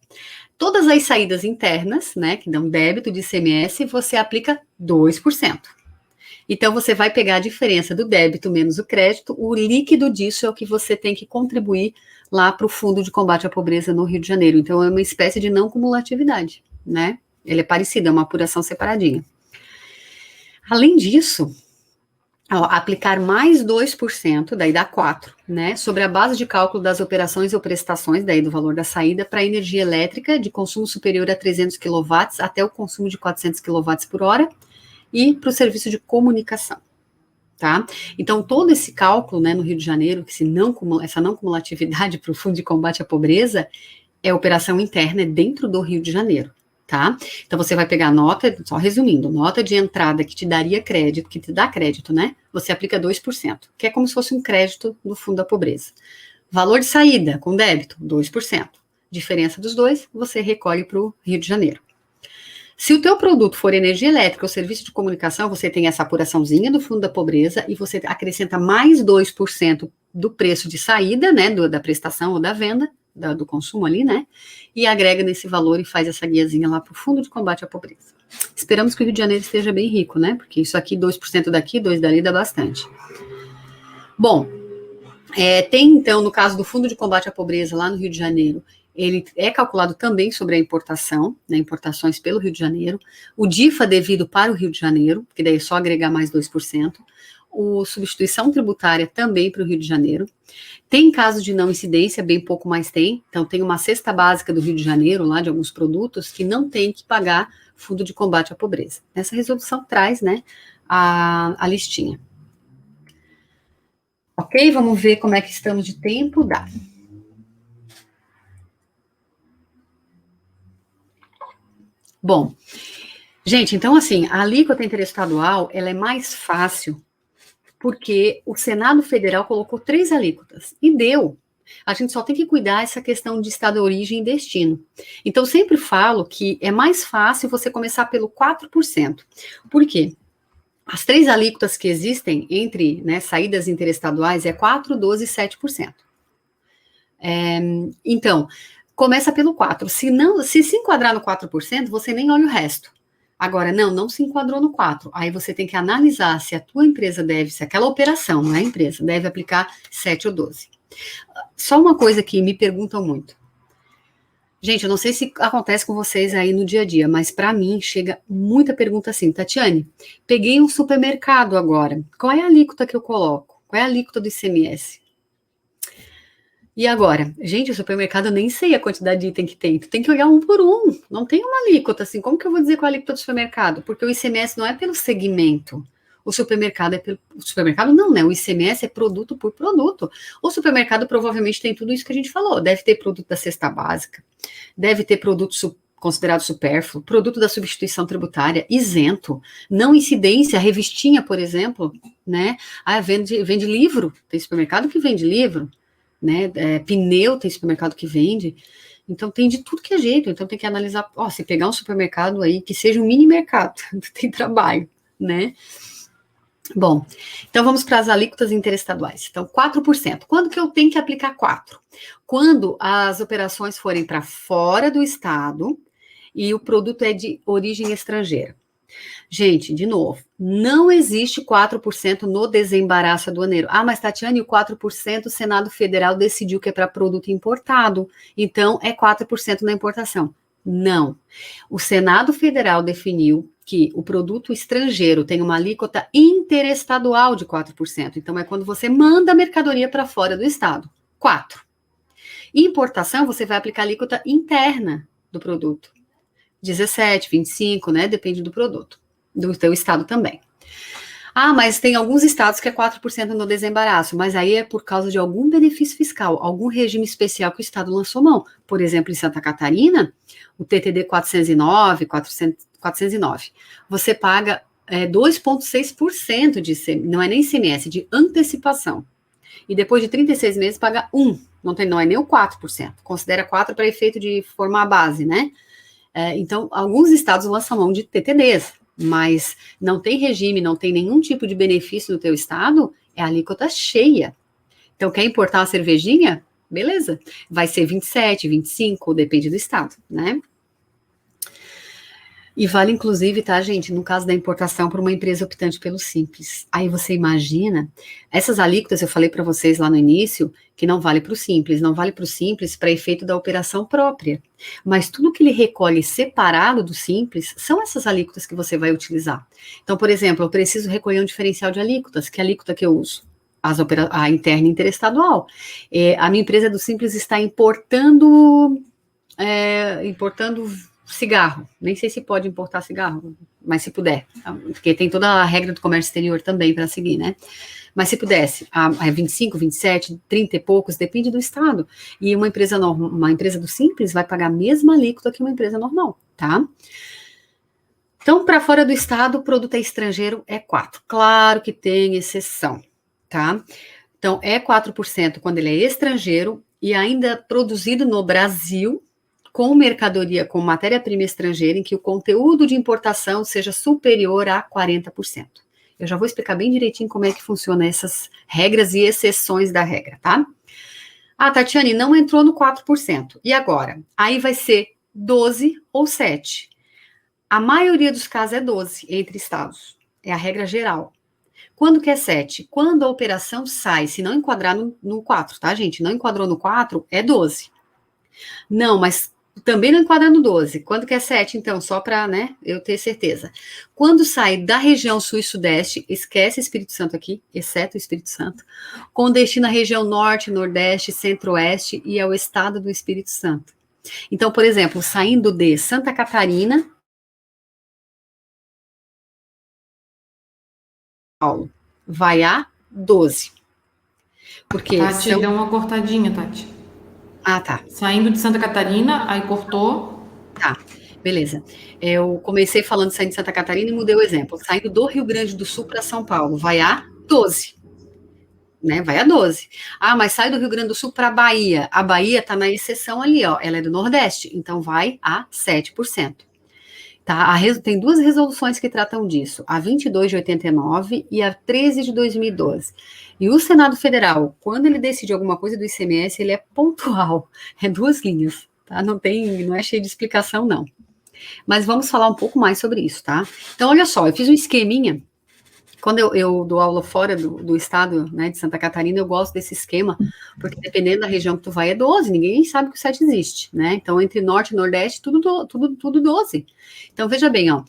[SPEAKER 2] Todas as saídas internas, né, que dão débito de ICMS, você aplica 2%. Então, você vai pegar a diferença do débito menos o crédito, o líquido disso é o que você tem que contribuir lá para o Fundo de Combate à Pobreza no Rio de Janeiro. Então, é uma espécie de não cumulatividade, né? Ele é parecido, é uma apuração separadinha. Além disso, aplicar mais 2%, daí dá 4%, né? Sobre a base de cálculo das operações ou prestações, daí do valor da saída, para energia elétrica de consumo superior a 300 kW até o consumo de 400 kW por hora e para o serviço de comunicação, tá? Então, todo esse cálculo, né, no Rio de Janeiro, essa não cumulatividade para o Fundo de Combate à Pobreza, é operação interna, é dentro do Rio de Janeiro, tá? Então, você vai pegar a nota, só resumindo, nota de entrada que te daria crédito, que te dá crédito, né? Você aplica 2%, que é como se fosse um crédito do Fundo da Pobreza. Valor de saída com débito, 2%. Diferença dos dois, você recolhe para o Rio de Janeiro. Se o teu produto for energia elétrica ou serviço de comunicação, você tem essa apuraçãozinha do Fundo da Pobreza e você acrescenta mais 2% do preço de saída, né, da prestação ou da venda, do consumo ali, né, e agrega nesse valor e faz essa guiazinha lá para o Fundo de Combate à Pobreza. Esperamos que o Rio de Janeiro esteja bem rico, né, porque isso aqui, 2% daqui, 2% dali, dá bastante. Bom, tem então, no caso do Fundo de Combate à Pobreza lá no Rio de Janeiro, ele é calculado também sobre a importação, né, importações pelo Rio de Janeiro, o DIFA devido para o Rio de Janeiro, que daí é só agregar mais 2%, o substituição tributária também para o Rio de Janeiro. Tem casos de não incidência, bem pouco mais tem, então tem uma cesta básica do Rio de Janeiro, lá de alguns produtos, que não tem que pagar Fundo de Combate à Pobreza. Essa resolução traz, né, a listinha. Ok, vamos ver como é que estamos de tempo, dá. Bom, gente, então assim, a alíquota interestadual, ela é mais fácil porque o Senado Federal colocou 3 alíquotas e deu. A gente só tem que cuidar essa questão de estado de origem e destino. Então, eu sempre falo que é mais fácil você começar pelo 4%. Por quê? As 3 alíquotas que existem entre, né, saídas interestaduais é 4%, 12% e 7%. Então, começa pelo 4%. Se enquadrar no 4%, você nem olha o resto. Agora, não se enquadrou no 4%. Aí você tem que analisar se a tua empresa deve, se aquela operação, não é a empresa, deve aplicar 7 ou 12. Só uma coisa que me perguntam muito. Gente, eu não sei se acontece com vocês aí no dia a dia, mas para mim chega muita pergunta assim, Tatiane, peguei um supermercado agora, qual é a alíquota que eu coloco? Qual é a alíquota do ICMS? E agora? Gente, o supermercado eu nem sei a quantidade de item que tem. Tu tem que olhar um por um. Não tem uma alíquota, assim. Como que eu vou dizer qual é a alíquota do supermercado? Porque o ICMS não é pelo segmento. O supermercado é pelo... O supermercado não, né? O ICMS é produto por produto. O supermercado provavelmente tem tudo isso que a gente falou. Deve ter produto da cesta básica. Deve ter produto considerado supérfluo. Produto da substituição tributária, isento. Não incidência, revistinha, por exemplo, né? Ah, vende livro. Tem supermercado que vende livro. Né, pneu, tem supermercado que vende, então tem de tudo que é jeito, então tem que analisar, se pegar um supermercado aí, que seja um mini mercado, tem trabalho, né. Bom, então vamos para as alíquotas interestaduais, então 4%, quando que eu tenho que aplicar 4%? Quando as operações forem para fora do estado e o produto é de origem estrangeira. Gente, de novo, não existe 4% no desembaraço aduaneiro. Ah, mas Tatiane, o 4% o Senado Federal decidiu que é para produto importado, então é 4% na importação. Não. O Senado Federal definiu que o produto estrangeiro tem uma alíquota interestadual de 4%. Então, é quando você manda a mercadoria para fora do estado. 4%. Importação, você vai aplicar a alíquota interna do produto. 17, 25, né? Depende do produto, do teu estado também. Ah, mas tem alguns estados que é 4% no desembaraço, mas aí é por causa de algum benefício fiscal, algum regime especial que o estado lançou mão. Por exemplo, em Santa Catarina, o TTD 409, você paga 2,6% de ICMS, não é nem ICMS, de antecipação. E depois de 36 meses paga 1%, não é nem o 4%, considera 4% para efeito de formar a base, né? Então, alguns estados lançam mão de TTDs, mas não tem regime, não tem nenhum tipo de benefício no teu estado, é a alíquota cheia. Então, quer importar uma cervejinha? Beleza, vai ser 27, 25, depende do estado, né? E vale, inclusive, tá, gente, no caso da importação para uma empresa optante pelo Simples. Aí você imagina, essas alíquotas eu falei para vocês lá no início, que não vale para o Simples, não vale para o Simples para efeito da operação própria. Mas tudo que ele recolhe separado do Simples são essas alíquotas que você vai utilizar. Então, por exemplo, eu preciso recolher um diferencial de alíquotas, que alíquota que eu uso? A interna interestadual. A minha empresa do Simples está importando cigarro, nem sei se pode importar cigarro, mas se puder, porque tem toda a regra do comércio exterior também para seguir, né? Mas se pudesse, a 25, 27, 30 e poucos, depende do estado. E uma empresa do Simples vai pagar a mesma alíquota que uma empresa normal, tá? Então, para fora do estado, o produto é estrangeiro é 4%. Claro que tem exceção, tá? Então, é 4% quando ele é estrangeiro e ainda produzido no Brasil, com mercadoria, com matéria-prima estrangeira, em que o conteúdo de importação seja superior a 40%. Eu já vou explicar bem direitinho como é que funcionam essas regras e exceções da regra, tá? Ah, Tatiane, não entrou no 4%. E agora? Aí vai ser 12 ou 7%. A maioria dos casos é 12 entre estados. É a regra geral. Quando que é 7? Quando a operação sai, se não enquadrar no 4, tá, gente? Não enquadrou no 4, é 12. Não, mas também não enquadra no 12. Quando que é 7, então? Só para, né, eu ter certeza. Quando sai da região sul e sudeste, esquece Espírito Santo aqui, exceto o Espírito Santo, com destino à região norte, nordeste, centro-oeste e ao estado do Espírito Santo. Então, por exemplo, saindo de Santa Catarina, Paulo, vai a 12. Porque
[SPEAKER 1] Tati, deu uma cortadinha, Tati.
[SPEAKER 2] Ah, tá.
[SPEAKER 1] Saindo de Santa Catarina, aí cortou.
[SPEAKER 2] Tá, beleza. Eu comecei falando saindo de Santa Catarina e mudei o exemplo. Saindo do Rio Grande do Sul para São Paulo, vai a 12. Né? Vai a 12. Ah, mas sai do Rio Grande do Sul para Bahia. A Bahia está na exceção ali, ó. Ela é do Nordeste, então vai a 7%. Tá? Tem duas resoluções que tratam disso, a 22 de 89 e a 13 de 2012. E o Senado Federal, quando ele decide alguma coisa do ICMS, ele é pontual, é 2 linhas, tá? Não é cheio de explicação, não. Mas vamos falar um pouco mais sobre isso, tá? Então, olha só, eu fiz um esqueminha. Quando eu dou aula fora do estado, né, de Santa Catarina, eu gosto desse esquema, porque dependendo da região que tu vai é 12, ninguém sabe que o 7 existe, né? Então, entre norte e nordeste, tudo 12. Então, veja bem, ó,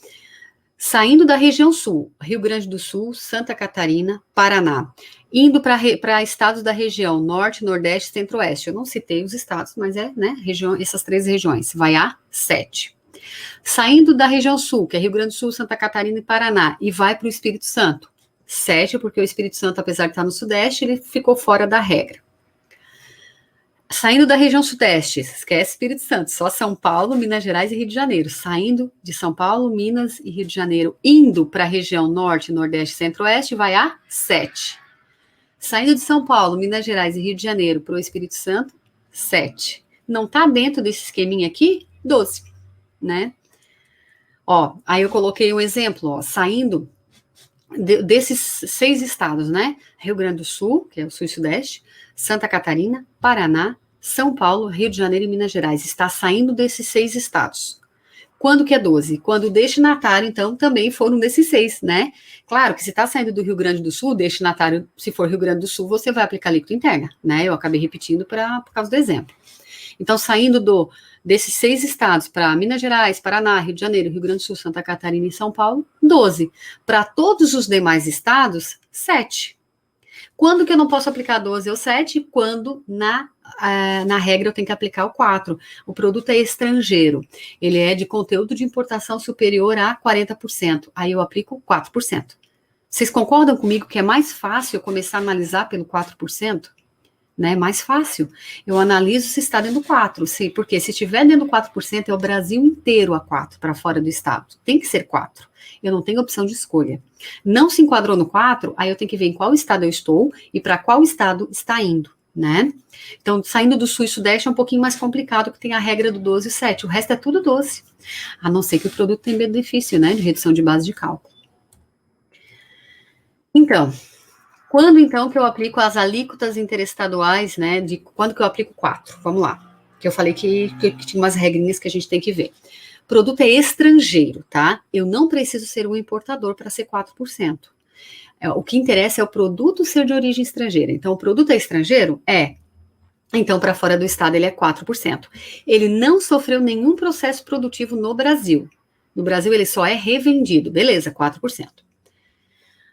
[SPEAKER 2] saindo da região sul, Rio Grande do Sul, Santa Catarina, Paraná, indo para estados da região norte, nordeste, centro-oeste. Eu não citei os estados, mas né, essas 3 regiões, vai a 7. Saindo da região sul, que é Rio Grande do Sul, Santa Catarina e Paraná, e vai para o Espírito Santo, 7, porque o Espírito Santo, apesar de estar no sudeste, ele ficou fora da regra. Saindo da região sudeste, esquece Espírito Santo, só São Paulo, Minas Gerais e Rio de Janeiro. Saindo de São Paulo, Minas e Rio de Janeiro, indo para a região norte, nordeste e centro-oeste, vai a 7. Saindo de São Paulo, Minas Gerais e Rio de Janeiro para o Espírito Santo, 7. Não está dentro desse esqueminha aqui? 12, né? Ó, aí eu coloquei um exemplo, ó, saindo desses 6 estados, né? Rio Grande do Sul, que é o sul e sudeste, Santa Catarina, Paraná, São Paulo, Rio de Janeiro e Minas Gerais. Está saindo desses 6 estados. Quando que é 12? Quando o destinatário, então, também foram desses 6, né? Claro que se está saindo do Rio Grande do Sul, o destinatário, se for Rio Grande do Sul, você vai aplicar alíquota interna, né? Eu acabei repetindo por causa do exemplo. Então, saindo desses 6 estados para Minas Gerais, Paraná, Rio de Janeiro, Rio Grande do Sul, Santa Catarina e São Paulo, 12. Para todos os demais estados, 7. Quando que eu não posso aplicar 12 ou 7? Quando na regra eu tenho que aplicar o 4. O produto é estrangeiro. Ele é de conteúdo de importação superior a 40%. Aí eu aplico 4%. Vocês concordam comigo que é mais fácil eu começar a analisar pelo 4%? Né, mais fácil. Eu analiso se está dentro do 4, porque se estiver dentro do 4%, é o Brasil inteiro a 4, para fora do estado. Tem que ser 4. Eu não tenho opção de escolha. Não se enquadrou no 4, aí eu tenho que ver em qual estado eu estou e para qual estado está indo, né? Então, saindo do sul e sudeste é um pouquinho mais complicado, porque tem a regra do 12 e 7. O resto é tudo 12. A não ser que o produto tenha benefício, né, de redução de base de cálculo. Então, quando, então, que eu aplico as alíquotas interestaduais, né, quando que eu aplico 4? Vamos lá, que eu falei que tinha umas regrinhas que a gente tem que ver. Produto é estrangeiro, tá? Eu não preciso ser um importador para ser 4%. O que interessa é o produto ser de origem estrangeira. Então, o produto é estrangeiro? É. Então, para fora do estado, ele é 4%. Ele não sofreu nenhum processo produtivo no Brasil. No Brasil, ele só é revendido. Beleza, 4%.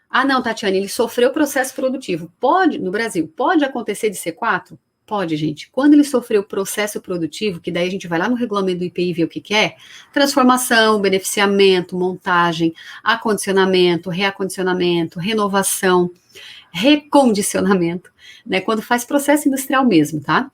[SPEAKER 2] Ah, não, Tatiane, ele sofreu processo produtivo. No Brasil, pode acontecer de ser 4? Pode, gente. Quando ele sofreu o processo produtivo, que daí a gente vai lá no regulamento do IPI e vê o que é, transformação, beneficiamento, montagem, acondicionamento, reacondicionamento, renovação, recondicionamento, né? Quando faz processo industrial mesmo, tá?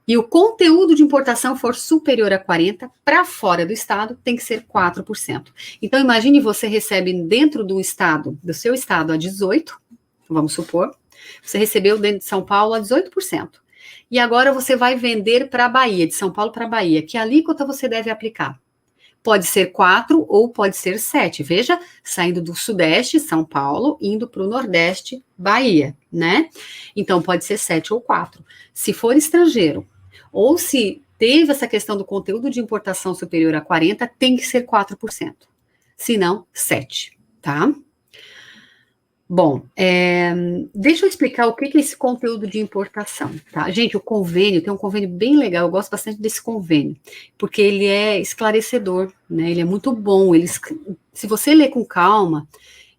[SPEAKER 2] E o conteúdo de importação for superior a 40%, para fora do estado, tem que ser 4%. Então, imagine você recebe dentro do estado, do seu estado, a 18%, vamos supor, você recebeu dentro de São Paulo a 18%. E agora você vai vender para a Bahia, de São Paulo para a Bahia. Que alíquota você deve aplicar? Pode ser 4 ou pode ser 7. Veja, saindo do Sudeste, São Paulo, indo para o Nordeste, Bahia, né? Então, pode ser 7 ou 4. Se for estrangeiro, ou se teve essa questão do conteúdo de importação superior a 40, tem que ser 4%. Se não, 7, tá? Bom, deixa eu explicar o que é esse conteúdo de importação, tá? Gente, o convênio, tem um convênio bem legal, eu gosto bastante desse convênio, porque ele é esclarecedor, né? Ele é muito bom, se você ler com calma,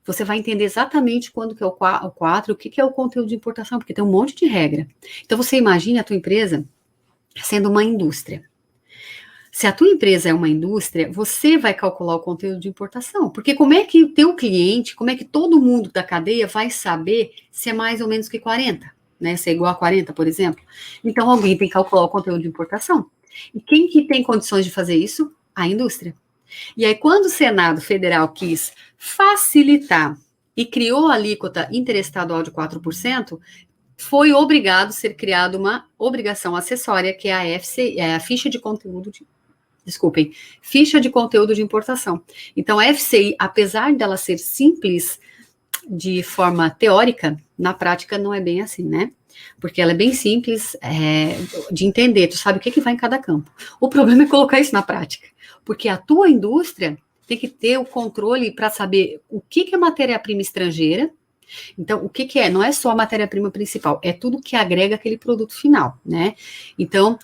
[SPEAKER 2] você vai entender exatamente quando que é o 4, o que é o conteúdo de importação, porque tem um monte de regra. Então, você imagina a tua empresa sendo uma indústria. Se a tua empresa é uma indústria, você vai calcular o conteúdo de importação, porque como é que o teu cliente, como é que todo mundo da cadeia vai saber se é mais ou menos que 40, né? Se é igual a 40, por exemplo. Então, alguém tem que calcular o conteúdo de importação. E quem que tem condições de fazer isso? A indústria. E aí, quando o Senado Federal quis facilitar e criou a alíquota interestadual de 4%, foi obrigado a ser criada uma obrigação acessória, que é a a ficha de conteúdo ficha de conteúdo de importação. Então, a FCI, apesar dela ser simples de forma teórica, na prática não é bem assim, né? Porque ela é bem simples de entender, tu sabe o que vai em cada campo. O problema é colocar isso na prática, porque a tua indústria tem que ter o controle para saber o que é matéria-prima estrangeira. Então, o que é? Não é só a matéria-prima principal, é tudo que agrega aquele produto final, né? Então,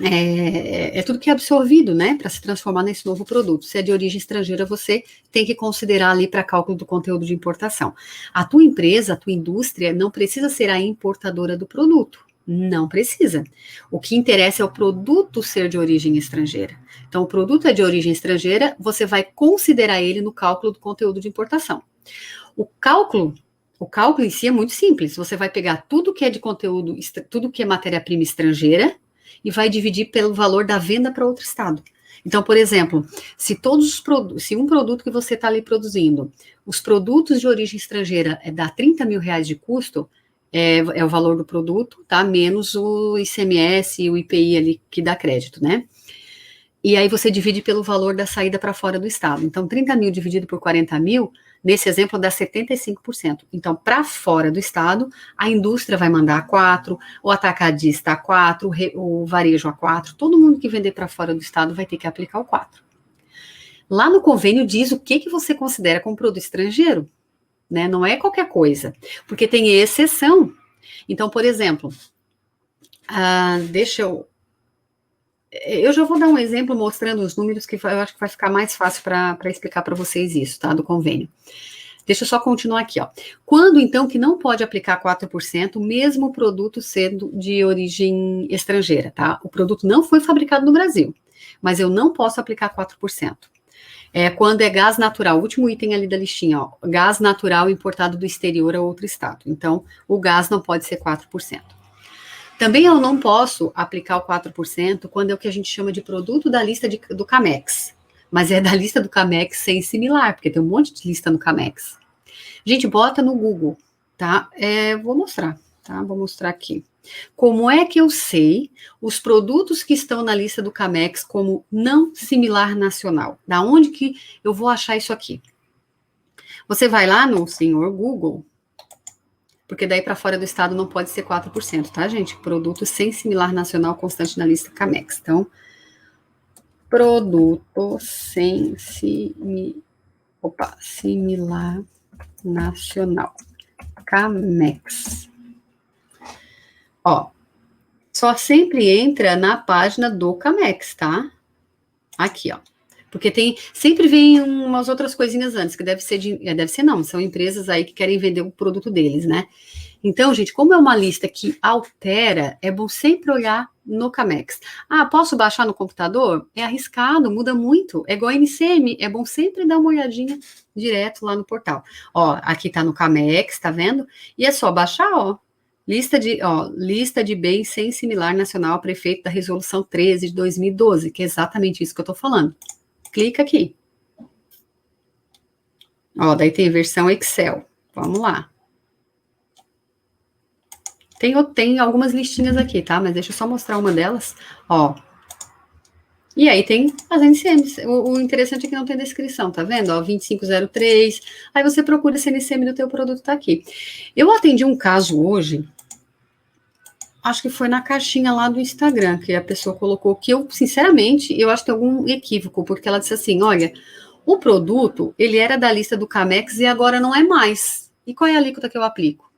[SPEAKER 2] é tudo que é absorvido, né, para se transformar nesse novo produto. Se é de origem estrangeira, você tem que considerar ali para cálculo do conteúdo de importação. A tua empresa, a tua indústria, não precisa ser a importadora do produto. Não precisa. O que interessa é o produto ser de origem estrangeira. Então, o produto é de origem estrangeira, você vai considerar ele no cálculo do conteúdo de importação. O cálculo em si é muito simples. Você vai pegar tudo que é de conteúdo, tudo que é matéria-prima estrangeira, e vai dividir pelo valor da venda para outro estado. Então, por exemplo, se um produto que você está ali produzindo, os produtos de origem estrangeira dá 30 mil reais de custo, é o valor do produto, tá? Menos o ICMS e o IPI ali que dá crédito, né? E aí você divide pelo valor da saída para fora do estado. Então, 30 mil dividido por 40 mil, nesse exemplo, dá 75%. Então, para fora do estado, a indústria vai mandar 4%, o atacadista 4%, o varejo a 4%, todo mundo que vender para fora do estado vai ter que aplicar o 4%. Lá no convênio diz o que você considera como produto estrangeiro, né? Não é qualquer coisa, porque tem exceção. Então, por exemplo, eu já vou dar um exemplo mostrando os números, que eu acho que vai ficar mais fácil para explicar para vocês isso, tá, do convênio. Deixa eu só continuar aqui, ó. Quando, então, que não pode aplicar 4%, mesmo o produto sendo de origem estrangeira, tá? O produto não foi fabricado no Brasil, mas eu não posso aplicar 4%. Quando é gás natural, o último item ali da listinha, ó, gás natural importado do exterior a outro estado. Então, o gás não pode ser 4%. Também eu não posso aplicar o 4% quando é o que a gente chama de produto da lista do CAMEX, mas é da lista do CAMEX sem similar, porque tem um monte de lista no CAMEX. Gente, bota no Google, tá? Vou mostrar, tá? Vou mostrar aqui. Como é que eu sei os produtos que estão na lista do CAMEX como não similar nacional? Da onde que eu vou achar isso aqui? Você vai lá no senhor Google, porque daí para fora do estado não pode ser 4%, tá, gente? Produto sem similar nacional constante na lista CAMEX. Então, produto sem similar nacional. CAMEX. Ó, só sempre entra na página do CAMEX, tá? Aqui, ó. Porque sempre vem umas outras coisinhas antes, que deve ser não, são empresas aí que querem vender o produto deles, né? Então, gente, como é uma lista que altera, é bom sempre olhar no Camex. Ah, posso baixar no computador? É arriscado, muda muito. É igual a NCM, é bom sempre dar uma olhadinha direto lá no portal. Ó, aqui tá no Camex, tá vendo? E é só baixar, ó. Lista de bens sem similar nacional prefeito da resolução 13 de 2012, que é exatamente isso que eu tô falando. Clica aqui. Ó, daí tem versão Excel. Vamos lá. Tem algumas listinhas aqui, tá? Mas deixa eu só mostrar uma delas. Ó. E aí tem as NCMs. O interessante é que não tem descrição, tá vendo? Ó, 2503. Aí você procura esse NCM do teu produto, tá aqui. Eu atendi um caso hoje, acho que foi na caixinha lá do Instagram, que a pessoa colocou, que eu, sinceramente, eu acho que tem algum equívoco, porque ela disse assim, olha, o produto, ele era da lista do Camex e agora não é mais. E qual é a alíquota que eu aplico?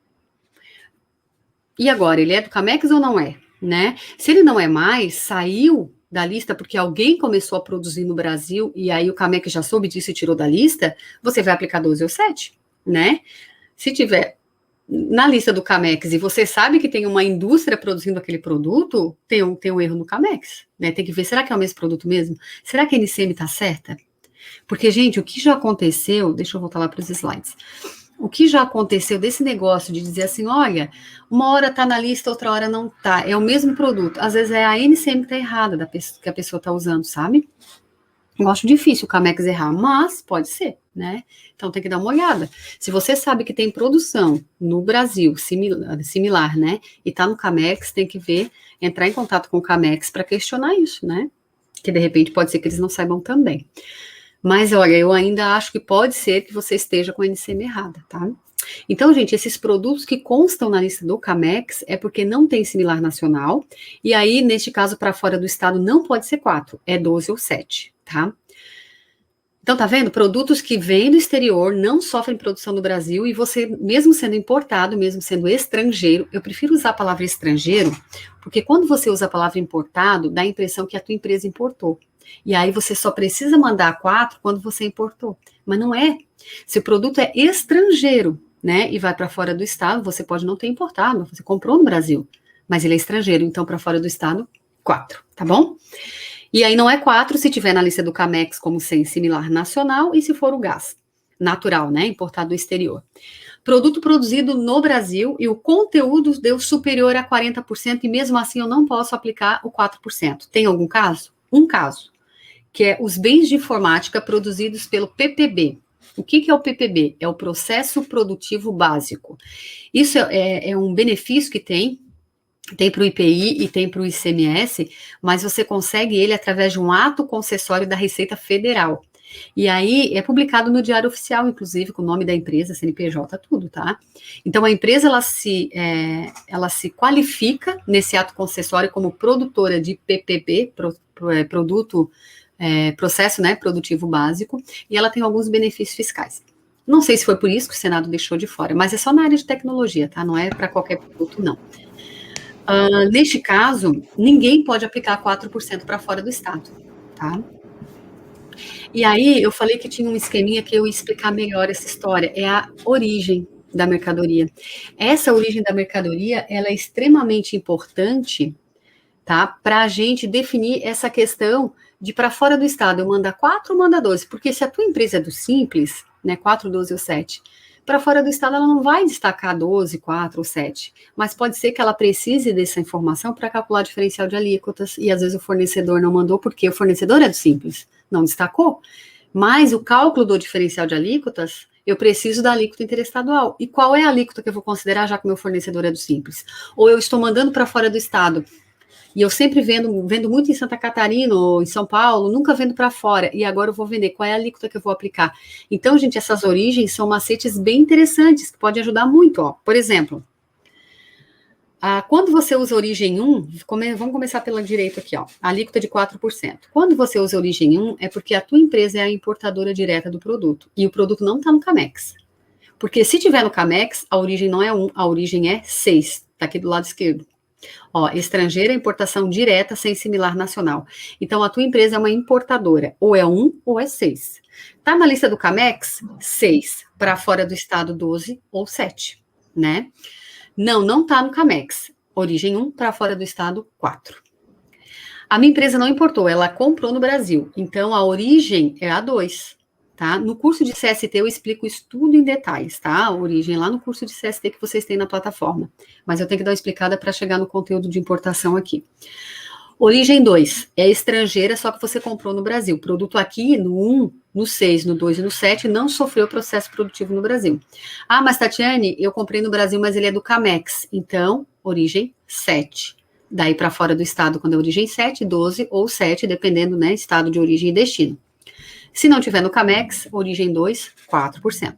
[SPEAKER 2] E agora, ele é do Camex ou não é? Né? Se ele não é mais, saiu da lista porque alguém começou a produzir no Brasil e aí o Camex já soube disso e tirou da lista, você vai aplicar 12 ou 7, né? Se tiver na lista do Camex e você sabe que tem uma indústria produzindo aquele produto, tem um erro no Camex, né? Tem que ver, será que é o mesmo produto mesmo? Será que a NCM está certa? Porque, gente, o que já aconteceu, deixa eu voltar lá para os slides, o que já aconteceu desse negócio de dizer assim, olha, uma hora está na lista, outra hora não está, é o mesmo produto, às vezes é a NCM que está errada, que a pessoa está usando, sabe? Eu acho difícil o Camex errar, mas pode ser, né? Então tem que dar uma olhada. Se você sabe que tem produção no Brasil similar, né? E tá no Camex, tem que ver, entrar em contato com o Camex para questionar isso, né? Que de repente pode ser que eles não saibam também. Mas olha, eu ainda acho que pode ser que você esteja com a NCM errada, tá? Então, gente, esses produtos que constam na lista do Camex é porque não tem similar nacional, e aí, neste caso, para fora do estado, não pode ser 4, é 12 ou 7, tá? Então, tá vendo? Produtos que vêm do exterior, não sofrem produção no Brasil, e você, mesmo sendo importado, mesmo sendo estrangeiro, eu prefiro usar a palavra estrangeiro, porque quando você usa a palavra importado, dá a impressão que a tua empresa importou. E aí você só precisa mandar 4 quando você importou. Mas não é. Se o produto é estrangeiro, né, e vai para fora do estado, você pode não ter importado, você comprou no Brasil, mas ele é estrangeiro, então para fora do estado, 4, tá bom? E aí não é 4 se tiver na lista do Camex como sem similar nacional e se for o gás natural, né, importado do exterior. Produto produzido no Brasil e o conteúdo deu superior a 40% e mesmo assim eu não posso aplicar o 4%. Tem algum caso? Um caso, que é os bens de informática produzidos pelo PPB. O que é o PPB? É o Processo Produtivo Básico. Isso é um benefício que tem para o IPI e tem para o ICMS, mas você consegue ele através de um ato concessório da Receita Federal. E aí é publicado no Diário Oficial, inclusive, com o nome da empresa, CNPJ, tudo, tá? Então a empresa ela se qualifica nesse ato concessório como produtora de PPB, processo, né, produtivo básico, e ela tem alguns benefícios fiscais. Não sei se foi por isso que o Senado deixou de fora, mas é só na área de tecnologia, tá? Não é para qualquer produto, não. Neste caso, ninguém pode aplicar 4% para fora do estado, tá? E aí, eu falei que tinha um esqueminha que eu ia explicar melhor essa história, é a origem da mercadoria. Essa origem da mercadoria, ela é extremamente importante, tá? Para a gente definir essa questão de para fora do estado, eu manda 4 ou manda 12, porque se a tua empresa é do Simples, né, 4, 12 ou 7, para fora do estado ela não vai destacar 12, 4 ou 7, mas pode ser que ela precise dessa informação para calcular diferencial de alíquotas, e às vezes o fornecedor não mandou, porque o fornecedor é do Simples, não destacou, mas o cálculo do diferencial de alíquotas, eu preciso da alíquota interestadual. E qual é a alíquota que eu vou considerar, já que o meu fornecedor é do Simples? Ou eu estou mandando para fora do estado, e eu sempre vendo muito em Santa Catarina ou em São Paulo, nunca vendo para fora, e agora eu vou vender, qual é a alíquota que eu vou aplicar? Então, gente, essas origens são macetes bem interessantes, que podem ajudar muito, ó. Por exemplo, quando você usa origem 1, vamos começar pela direita aqui, ó, a alíquota de 4%. Quando você usa origem 1, é porque a tua empresa é a importadora direta do produto, e o produto não está no Camex. Porque se tiver no Camex, a origem não é 1, a origem é 6, está aqui do lado esquerdo. Ó, estrangeira, importação direta sem similar nacional. Então, a tua empresa é uma importadora, ou é 1 ou é 6. Tá na lista do Camex? 6. Para fora do estado, 12 ou 7, né? Não está no CAMEX. Origem 1, para fora do estado, 4. A minha empresa não importou, ela comprou no Brasil. Então, a origem é a 2, tá? No curso de CST eu explico isso tudo em detalhes, tá? A origem lá no curso de CST que vocês têm na plataforma. Mas eu tenho que dar uma explicada para chegar no conteúdo de importação aqui. Origem 2, é estrangeira, só que você comprou no Brasil. Produto aqui, no 1, no 6, no 2 e no 7, não sofreu processo produtivo no Brasil. Ah, mas Tatiane, eu comprei no Brasil, mas ele é do CAMEX. Então, origem 7. Daí para fora do estado, quando é origem 7, 12 ou 7, dependendo, né, estado de origem e destino. Se não tiver no CAMEX, origem 2, 4%.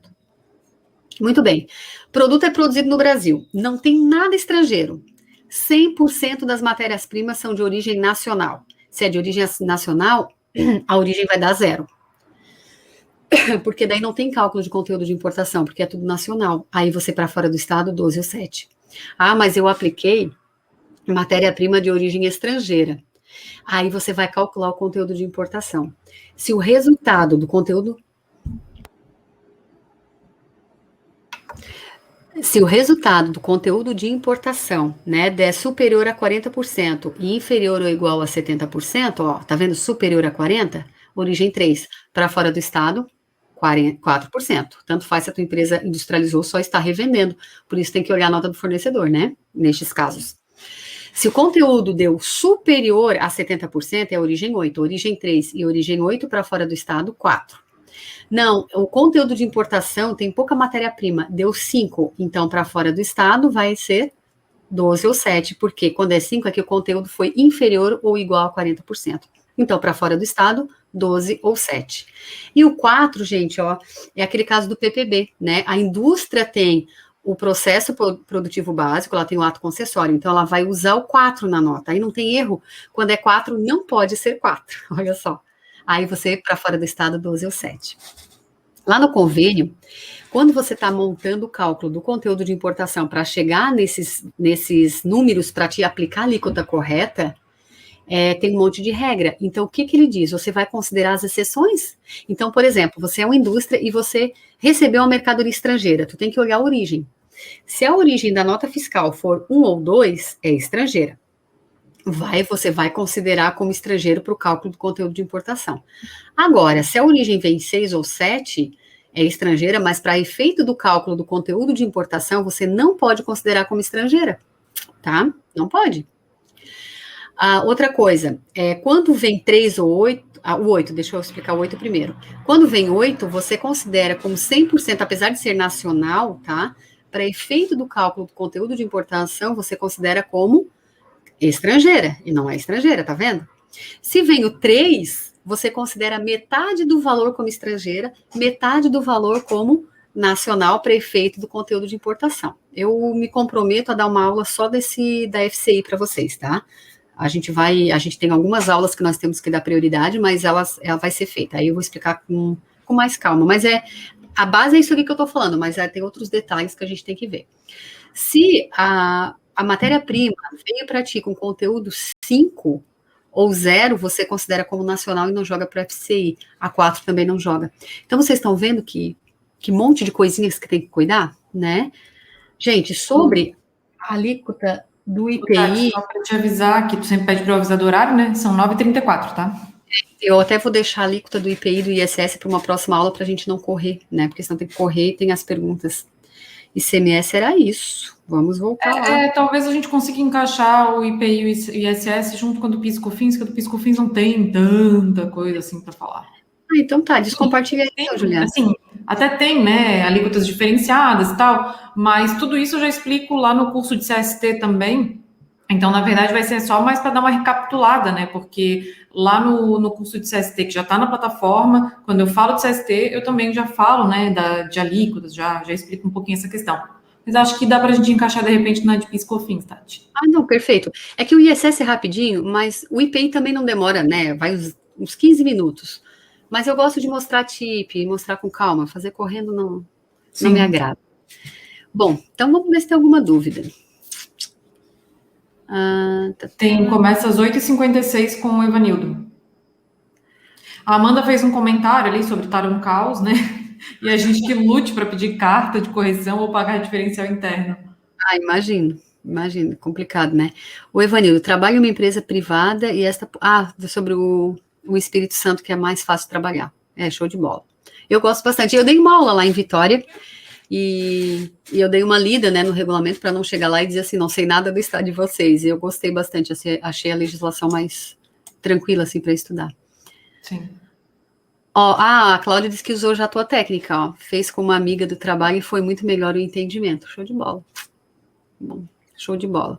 [SPEAKER 2] Muito bem. Produto é produzido no Brasil. Não tem nada estrangeiro. 100% das matérias-primas são de origem nacional. Se é de origem nacional, a origem vai dar 0. Porque daí não tem cálculo de conteúdo de importação, porque é tudo nacional. Aí você para fora do estado, 12 ou 7. Ah, mas eu apliquei matéria-prima de origem estrangeira. Aí você vai calcular o conteúdo de importação. Se o resultado do conteúdo... Se o resultado do conteúdo de importação, né, der superior a 40% e inferior ou igual a 70%, ó, tá vendo? Superior a 40%, origem 3. Para fora do estado, 4%. Tanto faz se a tua empresa industrializou, só está revendendo. Por isso tem que olhar a nota do fornecedor, né? Nestes casos. Se o conteúdo deu superior a 70%, é origem 8. Origem 3 e origem 8 para fora do estado, 4. Não, o conteúdo de importação tem pouca matéria-prima, deu 5, então para fora do estado vai ser 12 ou 7, porque quando é 5 é que o conteúdo foi inferior ou igual a 40%. Então, para fora do estado, 12 ou 7. E o 4, gente, ó, é aquele caso do PPB, né? A indústria tem o processo produtivo básico, ela tem o ato concessório, então ela vai usar o 4 na nota. Aí não tem erro, quando é 4, não pode ser 4, olha só. Aí você, para fora do estado, 12 ou 7. Lá no convênio, quando você está montando o cálculo do conteúdo de importação para chegar nesses números para te aplicar a alíquota correta, tem um monte de regra. Então, o que ele diz? Você vai considerar as exceções? Então, por exemplo, você é uma indústria e você recebeu uma mercadoria estrangeira, tu tem que olhar a origem. Se a origem da nota fiscal for 1 ou 2, é estrangeira. Você vai considerar como estrangeiro para o cálculo do conteúdo de importação. Agora, se a origem vem 6 ou 7, é estrangeira, mas para efeito do cálculo do conteúdo de importação, você não pode considerar como estrangeira, tá? Não pode. Outra coisa, quando vem 3 ou 8, o 8, deixa eu explicar o 8 primeiro. Quando vem 8, você considera como 100%, apesar de ser nacional, tá? Para efeito do cálculo do conteúdo de importação, você considera como estrangeira, e não é estrangeira, tá vendo? Se vem o 3, você considera metade do valor como estrangeira, metade do valor como nacional para efeito do conteúdo de importação. Eu me comprometo a dar uma aula só da FCI para vocês, tá? A gente tem algumas aulas que nós temos que dar prioridade, mas ela vai ser feita. Aí eu vou explicar com mais calma. Mas a base é isso aqui que eu tô falando, mas tem outros detalhes que a gente tem que ver. Se a matéria-prima veio para ti com conteúdo 5 ou 0, você considera como nacional e não joga para o FCI. A 4 também não joga. Então, vocês estão vendo que monte de coisinhas que tem que cuidar, né? Gente, sobre a alíquota do IPI...
[SPEAKER 1] Só para te avisar, que tu sempre pede para eu avisar do horário, né? São 9h34, tá?
[SPEAKER 2] Eu até vou deixar a alíquota do IPI e do ISS para uma próxima aula para a gente não correr, né? Porque senão tem que correr e tem as perguntas. ICMS era isso. Vamos voltar lá.
[SPEAKER 1] Talvez a gente consiga encaixar o IPI e o ISS junto com o do PIS/COFINS, que o do PIS/COFINS não tem tanta coisa assim para falar.
[SPEAKER 2] Então tá, descompartilha aí, então, Juliana.
[SPEAKER 1] Assim, até tem, né, alíquotas diferenciadas e tal, mas tudo isso eu já explico lá no curso de CST também. Então, na verdade, vai ser só mais para dar uma recapitulada, né? Porque lá no curso de CST, que já está na plataforma, quando eu falo de CST, eu também já falo, né, de alíquotas, já explico um pouquinho essa questão. Mas acho que dá para a gente encaixar, de repente, na de PIS/COFINS, Tati.
[SPEAKER 2] Não, perfeito. É que o ISS é rapidinho, mas o IPI também não demora, né? Vai uns 15 minutos. Mas eu gosto de mostrar TIP, mostrar com calma. Fazer correndo não me agrada. Bom, então vamos ver se tem alguma dúvida.
[SPEAKER 1] Começa às 8h56 com o Evanildo. A Amanda fez um comentário ali sobre estar um caos, né? E a gente que lute para pedir carta de correção ou pagar diferencial interno.
[SPEAKER 2] Ah, imagino, complicado, né? O Evanildo, trabalho em uma empresa privada e esta. Ah, sobre o Espírito Santo, que é mais fácil trabalhar. É, show de bola. Eu gosto bastante. Eu dei uma aula lá em Vitória e eu dei uma lida, né, no regulamento para não chegar lá e dizer assim, não sei nada do estado de vocês. E eu gostei bastante, assim, achei a legislação mais tranquila, assim, para estudar.
[SPEAKER 1] Sim.
[SPEAKER 2] Ó, a Cláudia disse que usou já a tua técnica, ó. Fez com uma amiga do trabalho e foi muito melhor o entendimento. Show de bola. Bom, show de bola.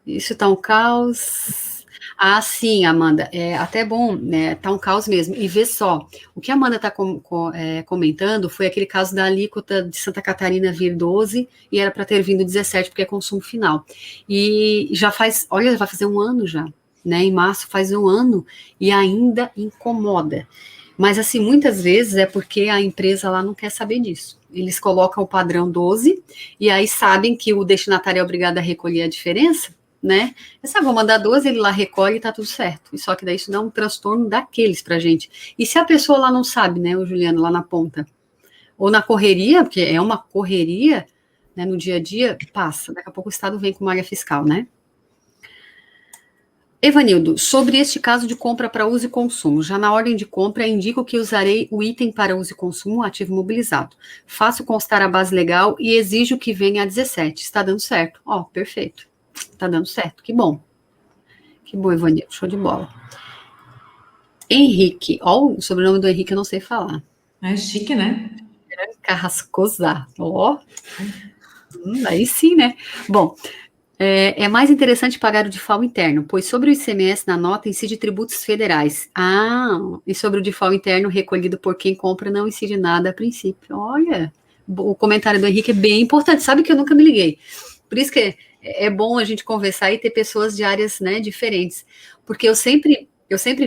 [SPEAKER 2] Isso tá um caos. Ah, sim, Amanda, é até bom, né? Tá um caos mesmo. E vê só, o que a Amanda está comentando foi aquele caso da alíquota de Santa Catarina vir 12 e era para ter vindo 17 porque é consumo final. E já faz, olha, vai fazer um ano já, né? Em março faz um ano e ainda incomoda. Mas assim, muitas vezes é porque a empresa lá não quer saber disso. Eles colocam o padrão 12 e aí sabem que o destinatário é obrigado a recolher a diferença, né? Essa vou mandar 12, ele lá recolhe e tá tudo certo. E só que daí isso dá um transtorno daqueles pra gente. E se a pessoa lá não sabe, né, o Juliano, lá na ponta, ou na correria, porque é uma correria, né, no dia a dia, passa. Daqui a pouco o Estado vem com uma área fiscal, né? Evanildo, sobre este caso de compra para uso e consumo, já na ordem de compra indico que usarei o item para uso e consumo ativo mobilizado. Faço constar a base legal e exijo que venha a 17. Está dando certo. Ó, perfeito. Está dando certo. Que bom. Que bom, Evanildo. Show de bola. Henrique. Ó, o sobrenome do Henrique eu não sei falar.
[SPEAKER 1] É chique, né?
[SPEAKER 2] Carrascosa. Ó. Aí sim, né? Bom, é mais interessante pagar o DIFAL interno, pois sobre o ICMS na nota incide tributos federais. Ah, e sobre o DIFAL interno recolhido por quem compra não incide nada a princípio. Olha, o comentário do Henrique é bem importante. Sabe que eu nunca me liguei. Por isso que é bom a gente conversar e ter pessoas de áreas, né, diferentes. Porque eu sempre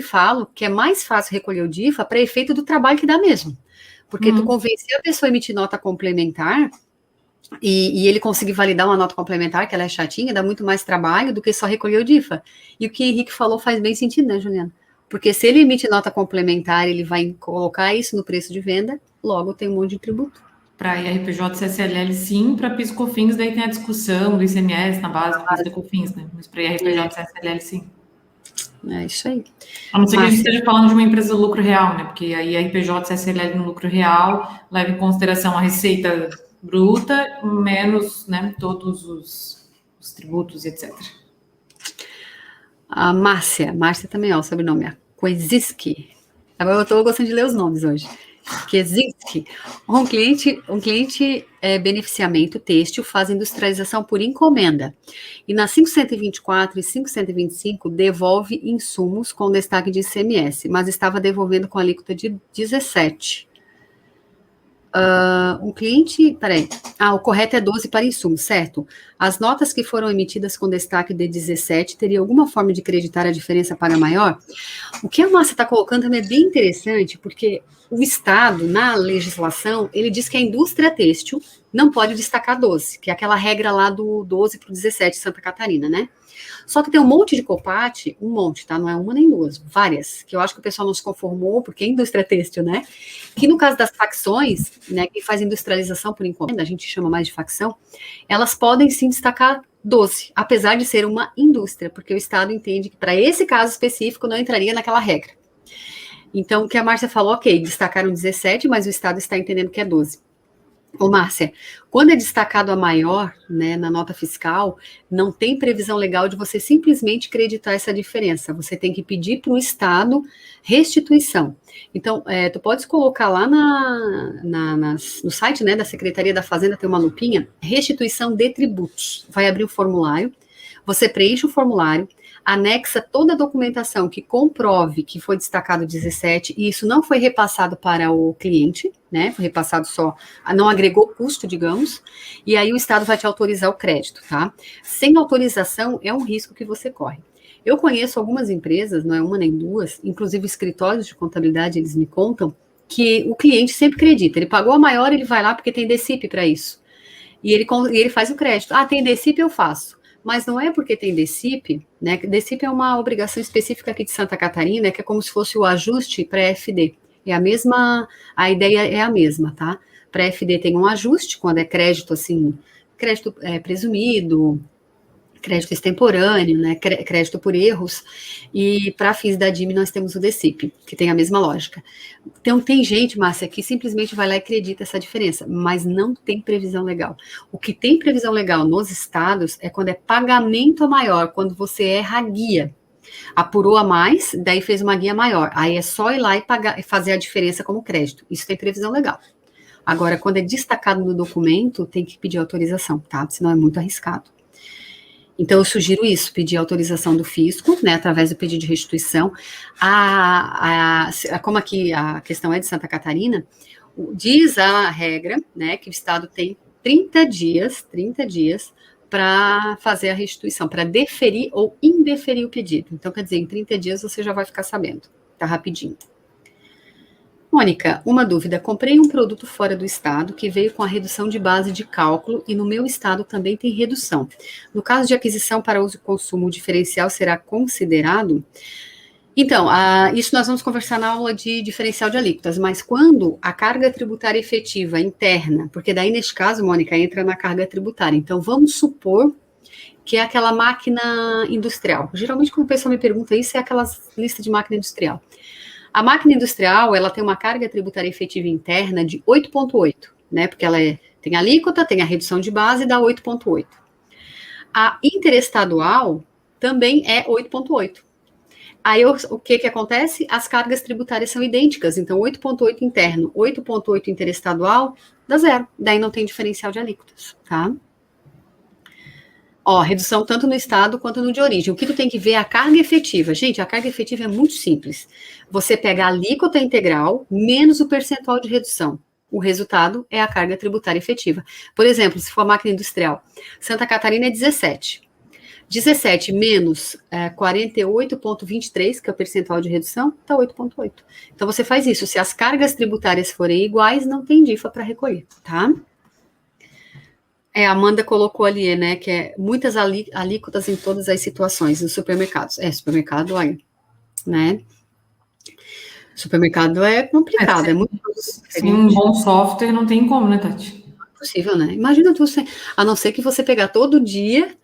[SPEAKER 2] falo que é mais fácil recolher o DIFA para efeito do trabalho que dá mesmo. Porque tu convencer a pessoa a emitir nota complementar e ele conseguir validar uma nota complementar, que ela é chatinha, dá muito mais trabalho do que só recolher o DIFA. E o que o Henrique falou faz bem sentido, né, Juliana? Porque se ele emite nota complementar, ele vai colocar isso no preço de venda, logo tem um monte de tributo.
[SPEAKER 1] Para IRPJ, CSLL, sim. Para PIS e COFINS, daí tem a discussão do ICMS na base do PIS e COFINS, né? Mas para IRPJ, CSLL, sim.
[SPEAKER 2] É isso aí.
[SPEAKER 1] A não ser que a gente esteja falando de uma empresa de lucro real, né? Porque aí a IRPJ, CSLL no lucro real leva em consideração a receita bruta, menos, né, todos os tributos, etc.
[SPEAKER 2] A Márcia também, ó, o sobrenome, a Koziski. Agora eu estou gostando de ler os nomes hoje. Koziski. Um cliente beneficiamento têxtil faz industrialização por encomenda. E na 5124 e 5125 devolve insumos com destaque de ICMS, mas estava devolvendo com alíquota de 17. Um cliente, peraí, o correto é 12 para insumos, certo? As notas que foram emitidas com destaque de 17, teria alguma forma de creditar a diferença para maior? O que a Márcia está colocando também é bem interessante, porque o Estado, na legislação, ele diz que a indústria têxtil não pode destacar 12, que é aquela regra lá do 12 para o 17, Santa Catarina, né? Só que tem um monte de COPAT, um monte, tá? Não é uma nem duas, várias, que eu acho que o pessoal não se conformou, porque é indústria têxtil, né? Que no caso das facções, né, que faz industrialização por encomenda, a gente chama mais de facção, elas podem sim destacar 12, apesar de ser uma indústria, porque o Estado entende que para esse caso específico não entraria naquela regra. Então, o que a Márcia falou, ok, destacaram 17, mas o Estado está entendendo que é 12. Ô, Márcia, quando é destacado a maior, né, na nota fiscal, não tem previsão legal de você simplesmente creditar essa diferença. Você tem que pedir para o Estado restituição. Então, tu podes colocar lá no site, né, da Secretaria da Fazenda, tem uma lupinha, restituição de tributos. Vai abrir o formulário, você preenche o formulário, anexa toda a documentação que comprove que foi destacado 17 e isso não foi repassado para o cliente, né? Foi repassado só, não agregou custo, digamos, e aí o Estado vai te autorizar o crédito, tá? Sem autorização é um risco que você corre. Eu conheço algumas empresas, não é uma nem duas, inclusive escritórios de contabilidade, eles me contam, que o cliente sempre acredita, ele pagou a maior, ele vai lá porque tem DECIP para isso. E ele faz o crédito. Ah, tem DECIP, eu faço. Mas não é porque tem DECIP, né? DECIP é uma obrigação específica aqui de Santa Catarina, que é como se fosse o ajuste pré-FD. É a mesma, a ideia é a mesma, tá? Pré-FD tem um ajuste, quando é crédito, assim, crédito presumido, crédito extemporâneo, né, crédito por erros, e para fins da DIM nós temos o DECIP, que tem a mesma lógica. Então tem gente, Márcia, que simplesmente vai lá e acredita essa diferença, mas não tem previsão legal. O que tem previsão legal nos estados é quando é pagamento maior, quando você erra a guia. Apurou a mais, daí fez uma guia maior. Aí é só ir lá e pagar, fazer a diferença como crédito. Isso tem previsão legal. Agora, quando é destacado no documento, tem que pedir autorização, tá? Senão é muito arriscado. Então, eu sugiro isso, pedir autorização do fisco, né, através do pedido de restituição. Como aqui a questão é de Santa Catarina, diz a regra, né, que o Estado tem 30 dias para fazer a restituição, para deferir ou indeferir o pedido. Então, quer dizer, em 30 dias você já vai ficar sabendo, tá rapidinho. Mônica, uma dúvida. Comprei um produto fora do estado que veio com a redução de base de cálculo e no meu estado também tem redução. No caso de aquisição para uso e consumo, o diferencial será considerado? Então, isso nós vamos conversar na aula de diferencial de alíquotas, mas quando a carga tributária efetiva interna, porque daí neste caso, Mônica, entra na carga tributária. Então, vamos supor que é aquela máquina industrial. Geralmente, quando o pessoal me pergunta isso, é aquelas listas de máquina industrial. A máquina industrial, ela tem uma carga tributária efetiva interna de 8,8, né? Porque ela tem alíquota, tem a redução de base e dá 8,8. A interestadual também é 8,8. Aí, o que acontece? As cargas tributárias são idênticas. Então, 8,8 interno, 8,8 interestadual, dá zero. Daí não tem diferencial de alíquotas, tá? Ó, redução tanto no estado quanto no de origem. O que tu tem que ver é a carga efetiva. Gente, a carga efetiva é muito simples. Você pega a alíquota integral menos o percentual de redução. O resultado é a carga tributária efetiva. Por exemplo, se for a máquina industrial, Santa Catarina é 17. 17 menos 48,23, que é o percentual de redução, está 8,8. Então, você faz isso. Se as cargas tributárias forem iguais, não tem DIFA para recolher, tá? A Amanda colocou ali, né, que é muitas alíquotas em todas as situações, nos supermercados. Supermercado, olha, né? Supermercado é complicado, é muito
[SPEAKER 1] sem um bom software não tem como, né, Tati?
[SPEAKER 2] Não é possível, né? Imagina tu, a não ser que você pegar todo dia,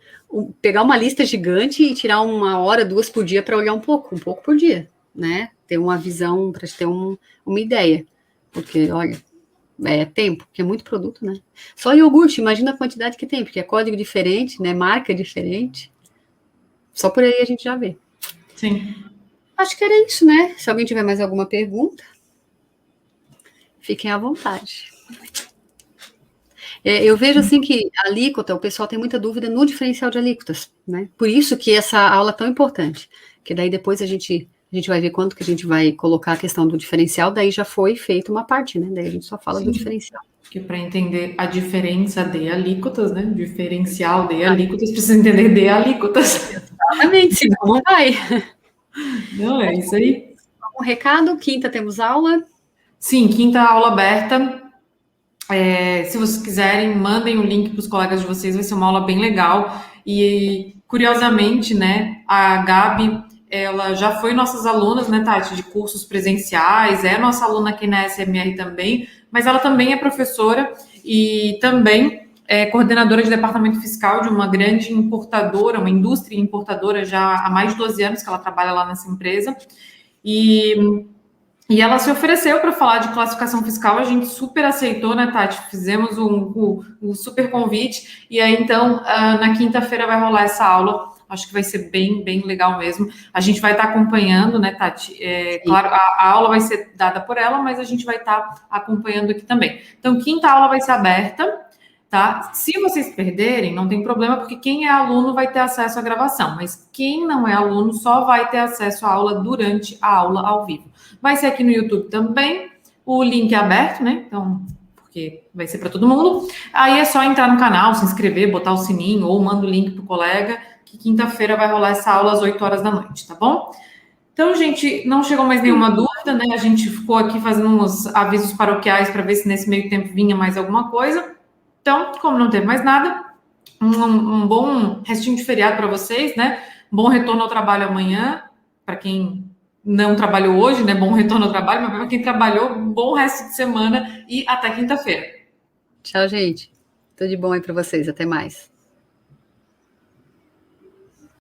[SPEAKER 2] pegar uma lista gigante e tirar 1 hora, 2 por dia para olhar um pouco por dia, né? Ter uma visão, para ter uma ideia. Porque, olha, é tempo, porque é muito produto, né? Só iogurte, imagina a quantidade que tem, porque é código diferente, né? Marca diferente. Só por aí a gente já vê.
[SPEAKER 1] Sim.
[SPEAKER 2] Acho que era isso, né? Se alguém tiver mais alguma pergunta, fiquem à vontade. Eu vejo assim que a alíquota, o pessoal tem muita dúvida no diferencial de alíquotas, né? Por isso que essa aula é tão importante, que daí depois a gente vai ver quanto que a gente vai colocar a questão do diferencial, daí já foi feita uma parte, né? Daí a gente só fala do diferencial.
[SPEAKER 1] Porque para entender a diferença de alíquotas, né? Diferencial de alíquotas, precisa entender de alíquotas.
[SPEAKER 2] Exatamente, senão não vai.
[SPEAKER 1] Não, é isso aí.
[SPEAKER 2] Um recado, quinta temos aula?
[SPEAKER 1] Sim, quinta aula aberta. Se vocês quiserem, mandem o link para os colegas de vocês, vai ser uma aula bem legal. E, curiosamente, né, a Gabi, ela já foi nossas alunas, né, Tati, de cursos presenciais, é nossa aluna aqui na SMR também, mas ela também é professora e também é coordenadora de departamento fiscal de uma grande importadora, uma indústria importadora já há mais de 12 anos que ela trabalha lá nessa empresa. E ela se ofereceu para falar de classificação fiscal, a gente super aceitou, né, Tati? Fizemos um super convite, e aí, então, na quinta-feira vai rolar essa aula, acho que vai ser bem, bem legal mesmo. A gente vai estar acompanhando, né, Tati? Claro, a aula vai ser dada por ela, mas a gente vai estar acompanhando aqui também. Então, quinta aula vai ser aberta, tá? Se vocês perderem, não tem problema, porque quem é aluno vai ter acesso à gravação, mas quem não é aluno só vai ter acesso à aula durante a aula ao vivo. Vai ser aqui no YouTube também, o link é aberto, né? Então, porque vai ser para todo mundo. Aí é só entrar no canal, se inscrever, botar o sininho ou manda o link pro colega, que quinta-feira vai rolar essa aula às 8 horas da noite, tá bom? Então, gente, não chegou mais nenhuma dúvida, né? A gente ficou aqui fazendo uns avisos paroquiais para ver se nesse meio tempo vinha mais alguma coisa. Então, como não teve mais nada, um bom restinho de feriado para vocês, né? Bom retorno ao trabalho amanhã, para quem não trabalhou hoje, né? Bom retorno ao trabalho, mas para quem trabalhou, bom resto de semana e até quinta-feira.
[SPEAKER 2] Tchau, gente. Tudo de bom aí para vocês. Até mais.